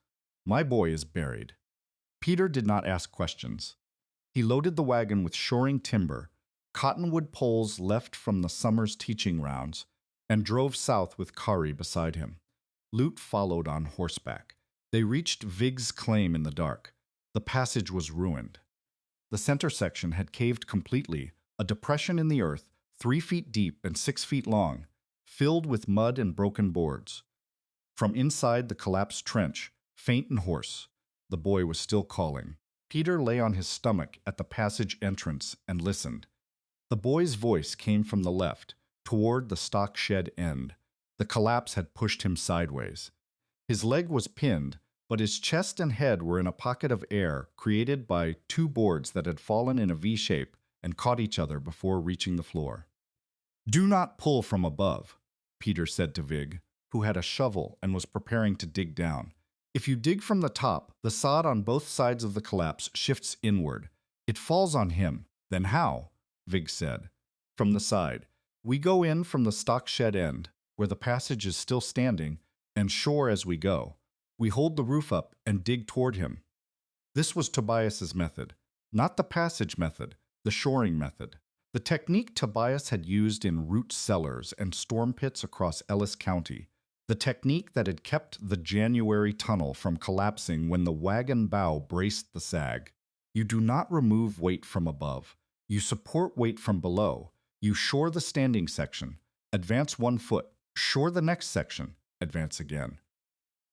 "My boy is buried." Peter did not ask questions. He loaded the wagon with shoring timber, cottonwood poles left from the summer's teaching rounds, and drove south with Kari beside him. Lute followed on horseback. They reached Vig's claim in the dark. The passage was ruined. The center section had caved completely, a depression in the earth 3 feet deep and 6 feet long, filled with mud and broken boards. From inside the collapsed trench, faint and hoarse, the boy was still calling. Peter lay on his stomach at the passage entrance and listened. The boy's voice came from the left, toward the stock shed end. The collapse had pushed him sideways. His leg was pinned, but his chest and head were in a pocket of air created by 2 boards that had fallen in a V shape and caught each other before reaching the floor. "Do not pull from above," Peter said to Vig, who had a shovel and was preparing to dig down. "If you dig from the top, the sod on both sides of the collapse shifts inward. It falls on him." "Then how?" Vig said. "From the side. We go in from the stock shed end, where the passage is still standing, and shore as we go. We hold the roof up and dig toward him." This was Tobias's method, not the passage method, the shoring method. The technique Tobias had used in root cellars and storm pits across Ellis County. The technique that had kept the January tunnel from collapsing when the wagon bow braced the sag. You do not remove weight from above. You support weight from below. You shore the standing section. Advance 1 foot. Shore the next section. Advance again.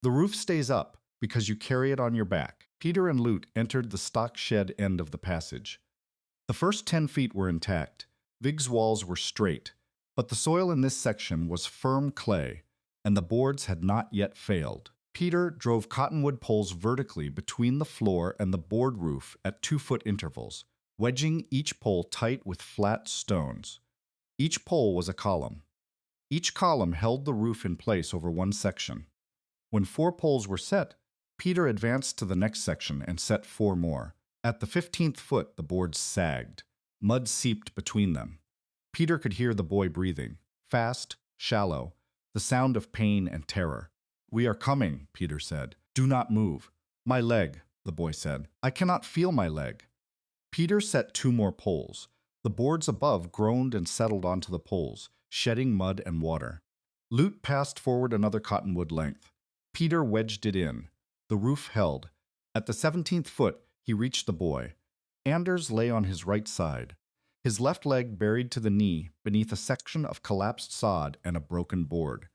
The roof stays up because you carry it on your back. Peter and Lute entered the stock shed end of the passage. The first 10 feet were intact. Vig's walls were straight, but the soil in this section was firm clay, and the boards had not yet failed. Peter drove cottonwood poles vertically between the floor and the board roof at 2-foot intervals, wedging each pole tight with flat stones. Each pole was a column. Each column held the roof in place over one section. When 4 poles were set, Peter advanced to the next section and set 4 more. At the 15th foot, the boards sagged. Mud seeped between them. Peter could hear the boy breathing, fast, shallow, the sound of pain and terror. "We are coming," Peter said. "Do not move." "My leg," the boy said. "I cannot feel my leg." Peter set 2 more poles. The boards above groaned and settled onto the poles, shedding mud and water. Lute passed forward another cottonwood length. Peter wedged it in. The roof held. At the 17th foot, he reached the boy. Anders lay on his right side, his left leg buried to the knee beneath a section of collapsed sod and a broken board.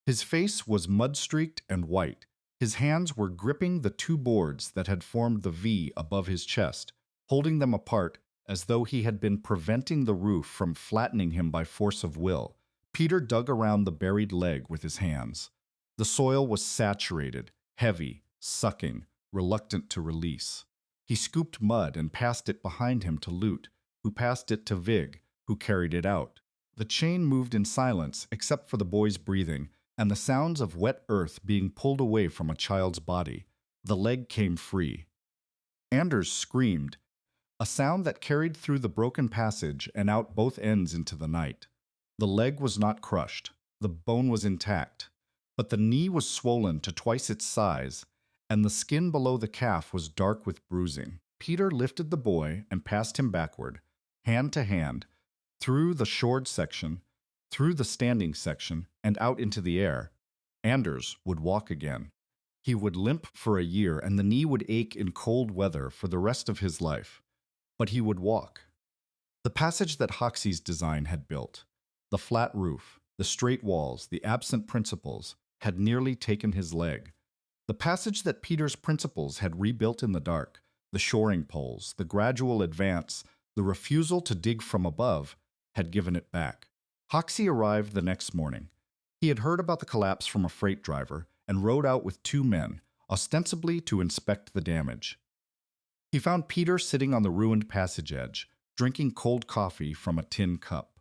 His face was mud-streaked and white. His hands were gripping the 2 boards that had formed the V above his chest, holding them apart as though he had been preventing the roof from flattening him by force of will. Peter dug around the buried leg with his hands. The soil was saturated, heavy, sucking, reluctant to release. He scooped mud and passed it behind him to Lute, who passed it to Vig, who carried it out. The chain moved in silence except for the boy's breathing and the sounds of wet earth being pulled away from a child's body. The leg came free. Anders screamed, a sound that carried through the broken passage and out both ends into the night. The leg was not crushed. The bone was intact. But the knee was swollen to twice its size, and the skin below the calf was dark with bruising. Peter lifted the boy and passed him backward, hand to hand, through the shored section, through the standing section, and out into the air. Anders would walk again. He would limp for a year, and the knee would ache in cold weather for the rest of his life. But he would walk. The passage that Hoxie's design had built, the flat roof, the straight walls, the absent principles, had nearly taken his leg. The passage that Peter's principles had rebuilt in the dark, the shoring poles, the gradual advance, the refusal to dig from above, had given it back. Hoxie arrived the next morning. He had heard about the collapse from a freight driver and rode out with 2 men, ostensibly to inspect the damage. He found Peter sitting on the ruined passage edge, drinking cold coffee from a tin cup.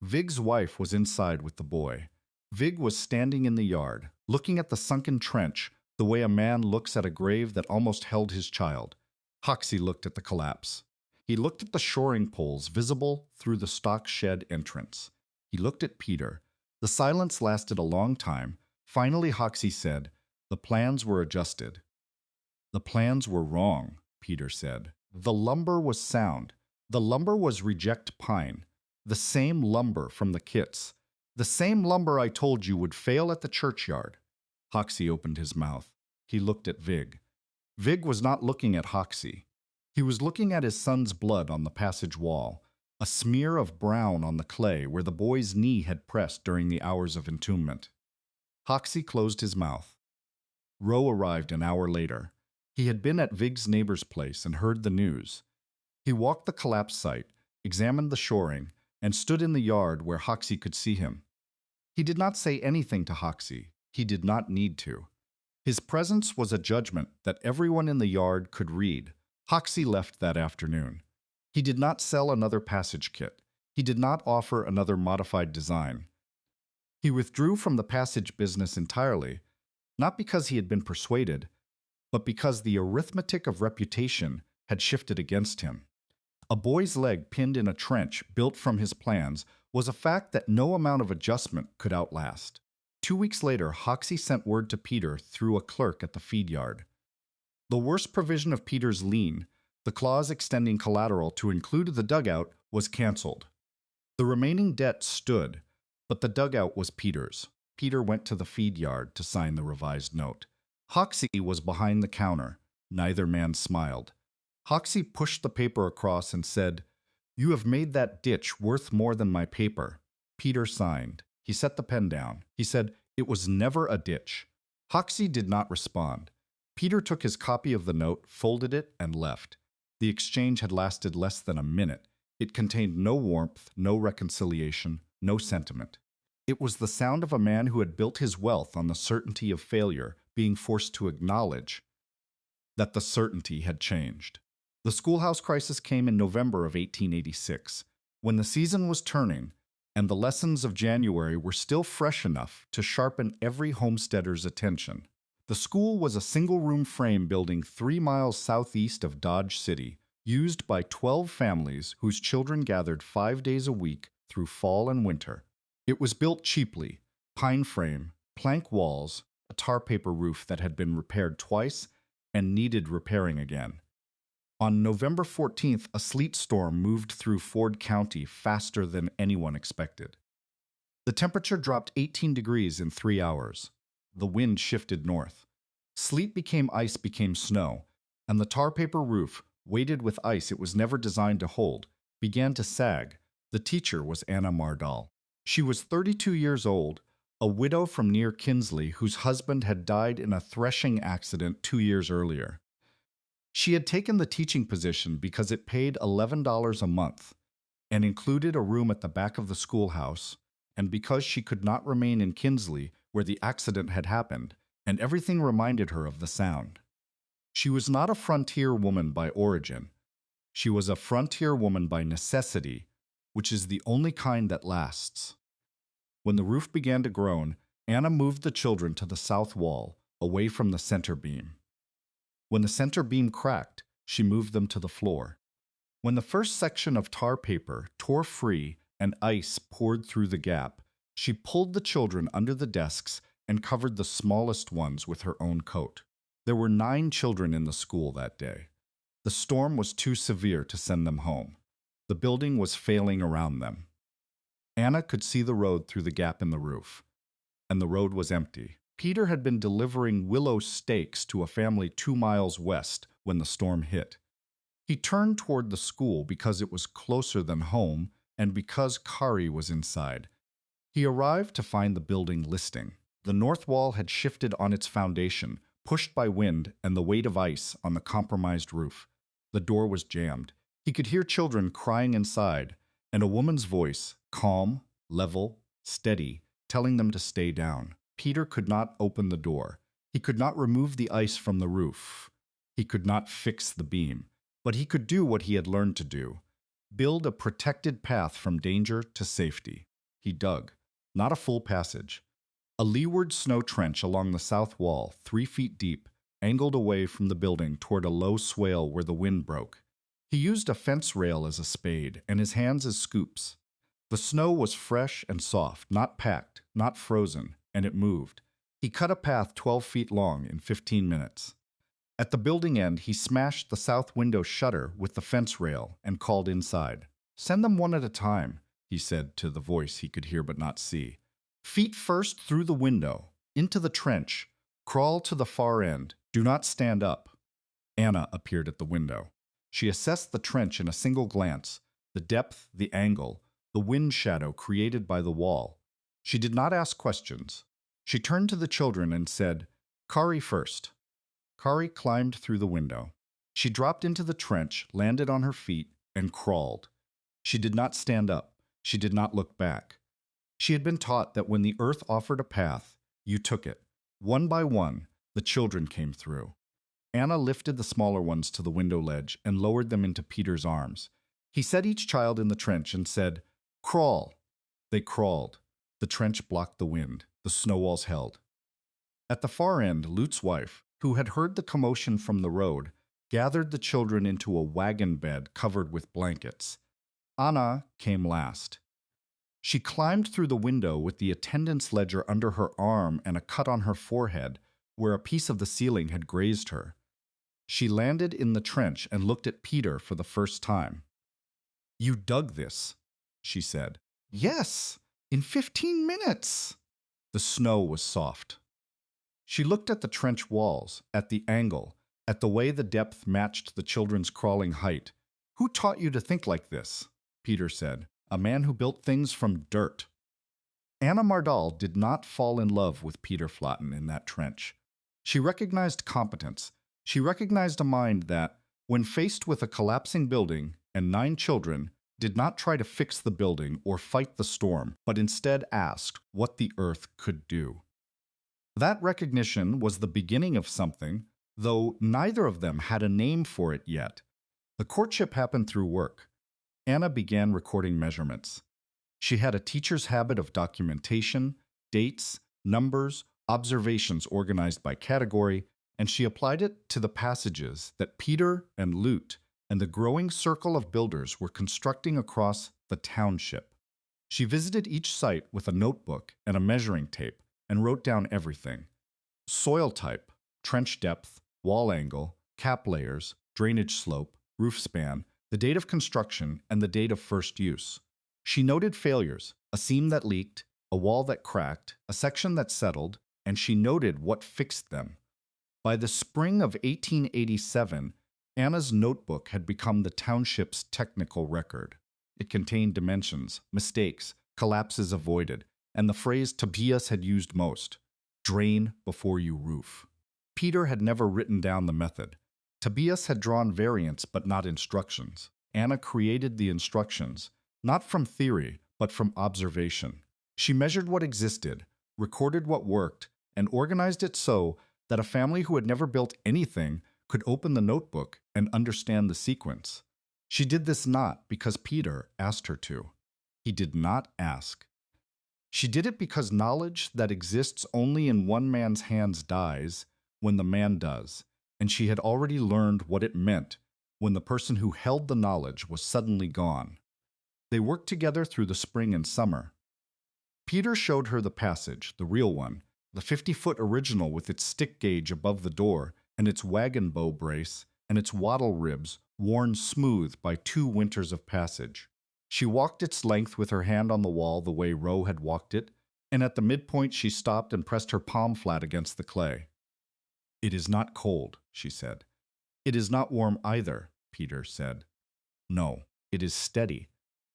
Vig's wife was inside with the boy. Vig was standing in the yard, looking at the sunken trench the way a man looks at a grave that almost held his child. Hoxie looked at the collapse. He looked at the shoring poles visible through the stock shed entrance. He looked at Peter. The silence lasted a long time. Finally, Hoxie said, "The plans were adjusted." "The plans were wrong," Peter said. "The lumber was sound. The lumber was reject pine. The same lumber from the kits. The same lumber I told you would fail at the churchyard." Hoxie opened his mouth. He looked at Vig. Vig was not looking at Hoxie. He was looking at his son's blood on the passage wall, a smear of brown on the clay where the boy's knee had pressed during the hours of entombment. Hoxie closed his mouth. Roe arrived an hour later. He had been at Vig's neighbor's place and heard the news. He walked the collapse site, examined the shoring, and stood in the yard where Hoxie could see him. He did not say anything to Hoxie. He did not need to. His presence was a judgment that everyone in the yard could read. Hoxie left that afternoon. He did not sell another passage kit. He did not offer another modified design. He withdrew from the passage business entirely, not because he had been persuaded, but because the arithmetic of reputation had shifted against him. A boy's leg pinned in a trench built from his plans was a fact that no amount of adjustment could outlast. 2 weeks later, Hoxie sent word to Peter through a clerk at the feed yard. The worst provision of Peter's lien, the clause extending collateral to include the dugout, was canceled. The remaining debt stood, but the dugout was Peter's. Peter went to the feed yard to sign the revised note. Hoxie was behind the counter. Neither man smiled. Hoxie pushed the paper across and said, "You have made that ditch worth more than my paper." Peter signed. He set the pen down. He said, "It was never a ditch." Hoxie did not respond. Peter took his copy of the note, folded it, and left. The exchange had lasted less than a minute. It contained no warmth, no reconciliation, no sentiment. It was the sound of a man who had built his wealth on the certainty of failure being forced to acknowledge that the certainty had changed. The schoolhouse crisis came in November of 1886, when the season was turning and the lessons of January were still fresh enough to sharpen every homesteader's attention. The school was a single-room frame building 3 miles southeast of Dodge City, used by 12 families whose children gathered 5 days a week through fall and winter. It was built cheaply: pine frame, plank walls, a tar paper roof that had been repaired twice and needed repairing again. On November 14th, a sleet storm moved through Ford County faster than anyone expected. The temperature dropped 18 degrees in 3 hours. The wind shifted north. Sleet became ice became snow, and the tar paper roof, weighted with ice it was never designed to hold, began to sag. The teacher was Anna Mardal. She was 32 years old, a widow from near Kinsley whose husband had died in a threshing accident 2 years earlier. She had taken the teaching position because it paid $11 a month and included a room at the back of the schoolhouse, and because she could not remain in Kinsley where the accident had happened, and everything reminded her of the sound. She was not a frontier woman by origin. She was a frontier woman by necessity, which is the only kind that lasts. When the roof began to groan, Anna moved the children to the south wall, away from the center beam. When the center beam cracked, she moved them to the floor. When the first section of tar paper tore free and ice poured through the gap, she pulled the children under the desks and covered the smallest ones with her own coat. There were 9 children in the school that day. The storm was too severe to send them home. The building was failing around them. Anna could see the road through the gap in the roof, and the road was empty. Peter had been delivering willow stakes to a family 2 miles west when the storm hit. He turned toward the school because it was closer than home and because Kari was inside. He arrived to find the building listing. The north wall had shifted on its foundation, pushed by wind and the weight of ice on the compromised roof. The door was jammed. He could hear children crying inside, and a woman's voice, calm, level, steady, telling them to stay down. Peter could not open the door. He could not remove the ice from the roof. He could not fix the beam. But he could do what he had learned to do: build a protected path from danger to safety. He dug, not a full passage. A leeward snow trench along the south wall, 3 feet deep, angled away from the building toward a low swale where the wind broke. He used a fence rail as a spade and his hands as scoops. The snow was fresh and soft, not packed, not frozen, and it moved. He cut a path 12 feet long in 15 minutes. At the building end, he smashed the south window shutter with the fence rail and called inside. "Send them one at a time," he said to the voice he could hear but not see. "Feet first through the window, into the trench. Crawl to the far end. Do not stand up." Anna appeared at the window. She assessed the trench in a single glance, the depth, the angle, the wind shadow created by the wall. She did not ask questions. She turned to the children and said, "Kari first." Kari climbed through the window. She dropped into the trench, landed on her feet, and crawled. She did not stand up. She did not look back. She had been taught that when the earth offered a path, you took it. One by one, the children came through. Anna lifted the smaller ones to the window ledge and lowered them into Peter's arms. He set each child in the trench and said, "Crawl." They crawled. The trench blocked the wind. The snow walls held. At the far end, Lute's wife, who had heard the commotion from the road, gathered the children into a wagon bed covered with blankets. Anna came last. She climbed through the window with the attendance ledger under her arm and a cut on her forehead where a piece of the ceiling had grazed her. She landed in the trench and looked at Peter for the first time. "You dug this," she said. "Yes, in 15 minutes." The snow was soft. She looked at the trench walls, at the angle, at the way the depth matched the children's crawling height. "Who taught you to think like this?" Peter said. "A man who built things from dirt." Anna Mardal did not fall in love with Peter Flatten in that trench. She recognized competence. She recognized a mind that, when faced with a collapsing building and 9 children, did not try to fix the building or fight the storm, but instead asked what the earth could do. That recognition was the beginning of something, though neither of them had a name for it yet. The courtship happened through work. Anna began recording measurements. She had a teacher's habit of documentation, dates, numbers, observations organized by category, and she applied it to the passages that Peter and Lute and the growing circle of builders were constructing across the township. She visited each site with a notebook and a measuring tape and wrote down everything: soil type, trench depth, wall angle, cap layers, drainage slope, roof span, the date of construction, and the date of first use. She noted failures: a seam that leaked, a wall that cracked, a section that settled, and she noted what fixed them. By the spring of 1887, Anna's notebook had become the township's technical record. It contained dimensions, mistakes, collapses avoided, and the phrase Tobias had used most: drain before you roof. Peter had never written down the method. Tobias had drawn variants but not instructions. Anna created the instructions, not from theory, but from observation. She measured what existed, recorded what worked, and organized it so that a family who had never built anything could open the notebook and understand the sequence. She did this not because Peter asked her to. He did not ask. She did it because knowledge that exists only in one man's hands dies when the man does, and she had already learned what it meant when the person who held the knowledge was suddenly gone. They worked together through the spring and summer. Peter showed her the passage, the real one, the 50-foot original with its stick gauge above the door and its wagon bow brace and its wattle ribs worn smooth by 2 winters of passage. She walked its length with her hand on the wall the way Roe had walked it, and at the midpoint she stopped and pressed her palm flat against the clay. "It is not cold," she said. "It is not warm either," Peter said. "No, it is steady."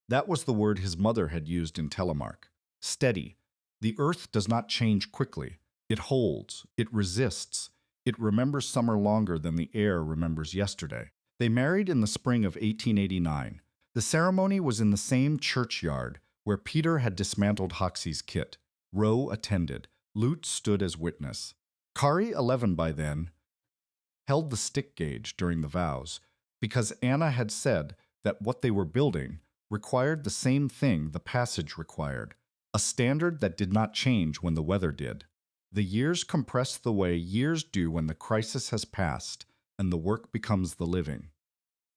That was the word his mother had used in Telemark. Steady. The earth does not change quickly. It holds. It resists. It remembers summer longer than the air remembers yesterday. They married in the spring of 1889. The ceremony was in the same churchyard where Peter had dismantled Hoxie's kit. Roe attended. Lute stood as witness. Kari, 11 by then, held the stick gauge during the vows because Anna had said that what they were building required the same thing the passage required, a standard that did not change when the weather did. The years compress the way years do when the crisis has passed and the work becomes the living.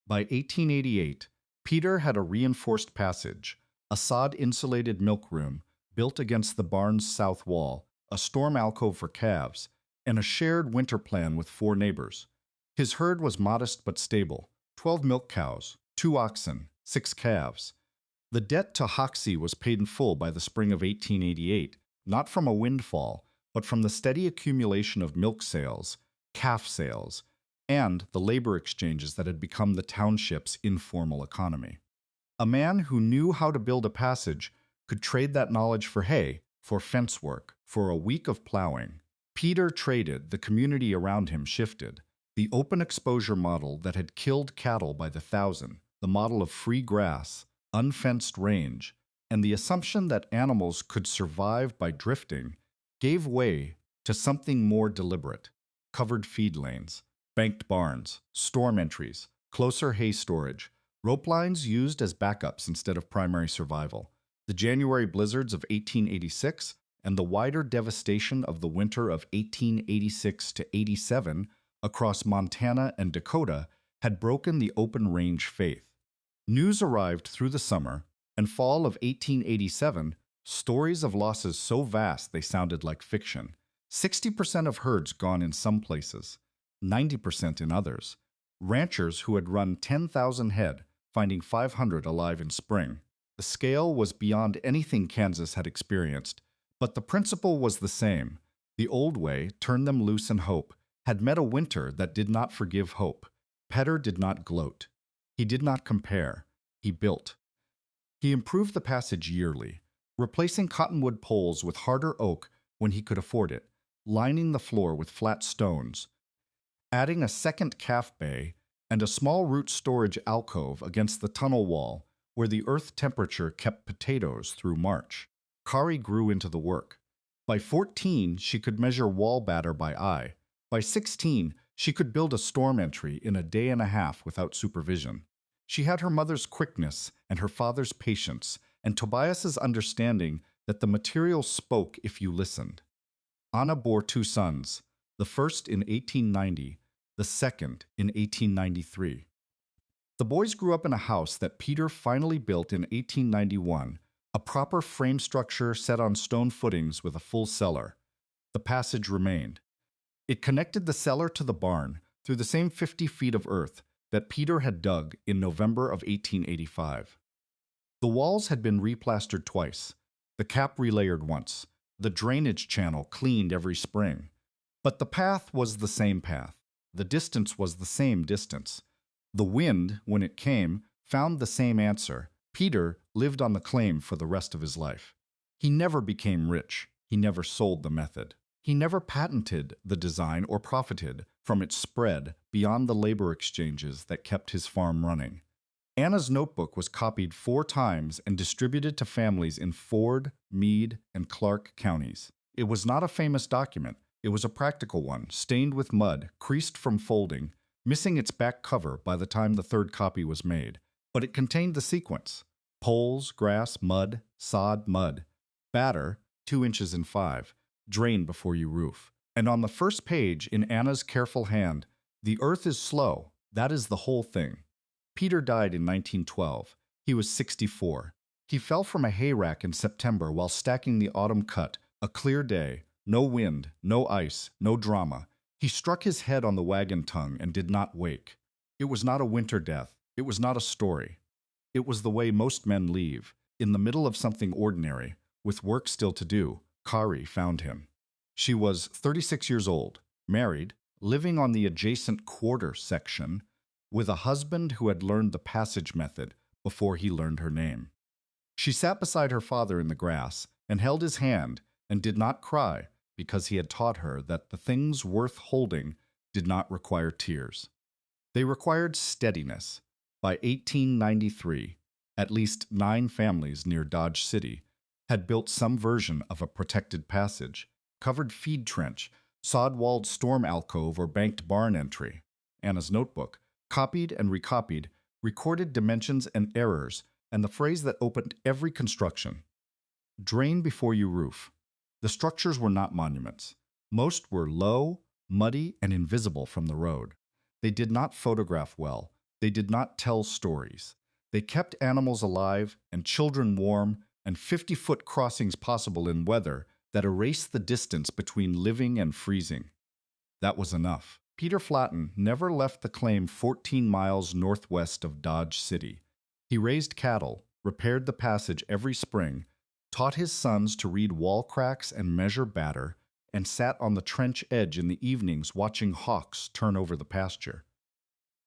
By 1888, Peter had a reinforced passage, a sod-insulated milk room built against the barn's south wall, a storm alcove for calves, and a shared winter plan with 4 neighbors. His herd was modest but stable: 12 milk cows, 2 oxen, 6 calves. The debt to Hoxie was paid in full by the spring of 1888, not from a windfall, but from the steady accumulation of milk sales, calf sales, and the labor exchanges that had become the township's informal economy. A man who knew how to build a passage could trade that knowledge for hay, for fence work, for a week of plowing. Peter traded, the community around him shifted. The open exposure model that had killed cattle by the thousand, the model of free grass, unfenced range, and the assumption that animals could survive by drifting, gave way to something more deliberate: covered feed lanes, banked barns, storm entries, closer hay storage, rope lines used as backups instead of primary survival. The January blizzards of 1886 and the wider devastation of the winter of 1886 to 87 across Montana and Dakota had broken the open range faith. News arrived through the summer and fall of 1887, stories of losses so vast they sounded like fiction. 60% of herds gone in some places, 90% in others. Ranchers who had run 10,000 head, finding 500 alive in spring. The scale was beyond anything Kansas had experienced, but the principle was the same. The old way, turn them loose and hope, had met a winter that did not forgive hope. Petter did not gloat. He did not compare. He built. He improved the passage yearly, replacing cottonwood poles with harder oak when he could afford it, lining the floor with flat stones, adding a second calf bay and a small root storage alcove against the tunnel wall where the earth temperature kept potatoes through March. Kari grew into the work. By 14, she could measure wall batter by eye. By 16, she could build a storm entry in a day and a half without supervision. She had her mother's quickness and her father's patience, and Tobias's understanding that the material spoke if you listened. Anna bore two sons, the first in 1890, the second in 1893. The boys grew up in a house that Peter finally built in 1891, a proper frame structure set on stone footings with a full cellar. The passage remained. It connected the cellar to the barn through the same 50 feet of earth that Peter had dug in November of 1885. The walls had been replastered twice, the cap relayered once, the drainage channel cleaned every spring. But the path was the same path. The distance was the same distance. The wind, when it came, found the same answer. Peter lived on the claim for the rest of his life. He never became rich. He never sold the method. He never patented the design or profited from its spread beyond the labor exchanges that kept his farm running. Anna's notebook was copied 4 times and distributed to families in Ford, Meade, and Clark counties. It was not a famous document. It was a practical one, stained with mud, creased from folding, missing its back cover by the time the 3rd copy was made. But it contained the sequence: poles, grass, mud, sod, mud, batter, 2 inches in 5, drain before you roof. And on the first page, in Anna's careful hand, the earth is slow. That is the whole thing. Peter died in 1912. He was 64. He fell from a hay rack in September while stacking the autumn cut, a clear day, no wind, no ice, no drama. He struck his head on the wagon tongue and did not wake. It was not a winter death. It was not a story. It was the way most men leave. In the middle of something ordinary, with work still to do, Kari found him. She was 36 years old, married, living on the adjacent quarter section, with a husband who had learned the passage method before he learned her name. She sat beside her father in the grass and held his hand and did not cry because he had taught her that the things worth holding did not require tears. They required steadiness. By 1893, at least 9 families near Dodge City had built some version of a protected passage, covered feed trench, sod-walled storm alcove, or banked barn entry. Anna's notebook, copied and recopied, recorded dimensions and errors, and the phrase that opened every construction: drain before you roof. The structures were not monuments. Most were low, muddy, and invisible from the road. They did not photograph well. They did not tell stories. They kept animals alive and children warm and 50-foot crossings possible in weather that erased the distance between living and freezing. That was enough. Peter Flatten never left the claim 14 miles northwest of Dodge City. He raised cattle, repaired the passage every spring, taught his sons to read wall cracks and measure batter, and sat on the trench edge in the evenings watching hawks turn over the pasture.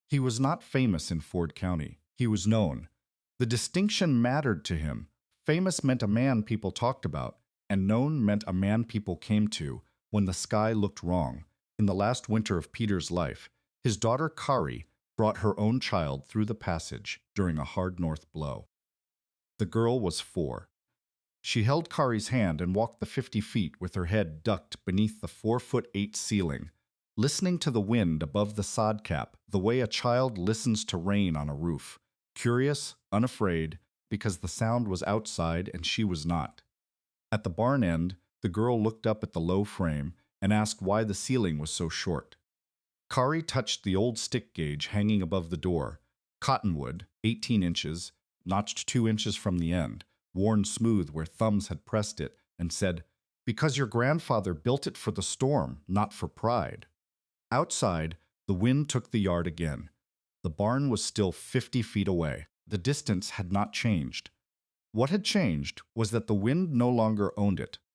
He was not famous in Ford County. He was known. The distinction mattered to him. Famous meant a man people talked about, and known meant a man people came to when the sky looked wrong. In the last winter of Peter's life, his daughter Kari brought her own child through the passage during a hard north blow. The girl was 4. She held Kari's hand and walked the 50 feet with her head ducked beneath the 4'8" ceiling, listening to the wind above the sod cap the way a child listens to rain on a roof, curious, unafraid, because the sound was outside and she was not. At the barn end, the girl looked up at the low frame and asked why the ceiling was so short. Kari touched the old stick gauge hanging above the door, cottonwood, 18 inches, notched 2 inches from the end, worn smooth where thumbs had pressed it, and said, "Because your grandfather built it for the storm, not for pride." Outside, the wind took the yard again. The barn was still 50 feet away. The distance had not changed. What had changed was that the wind no longer owned it.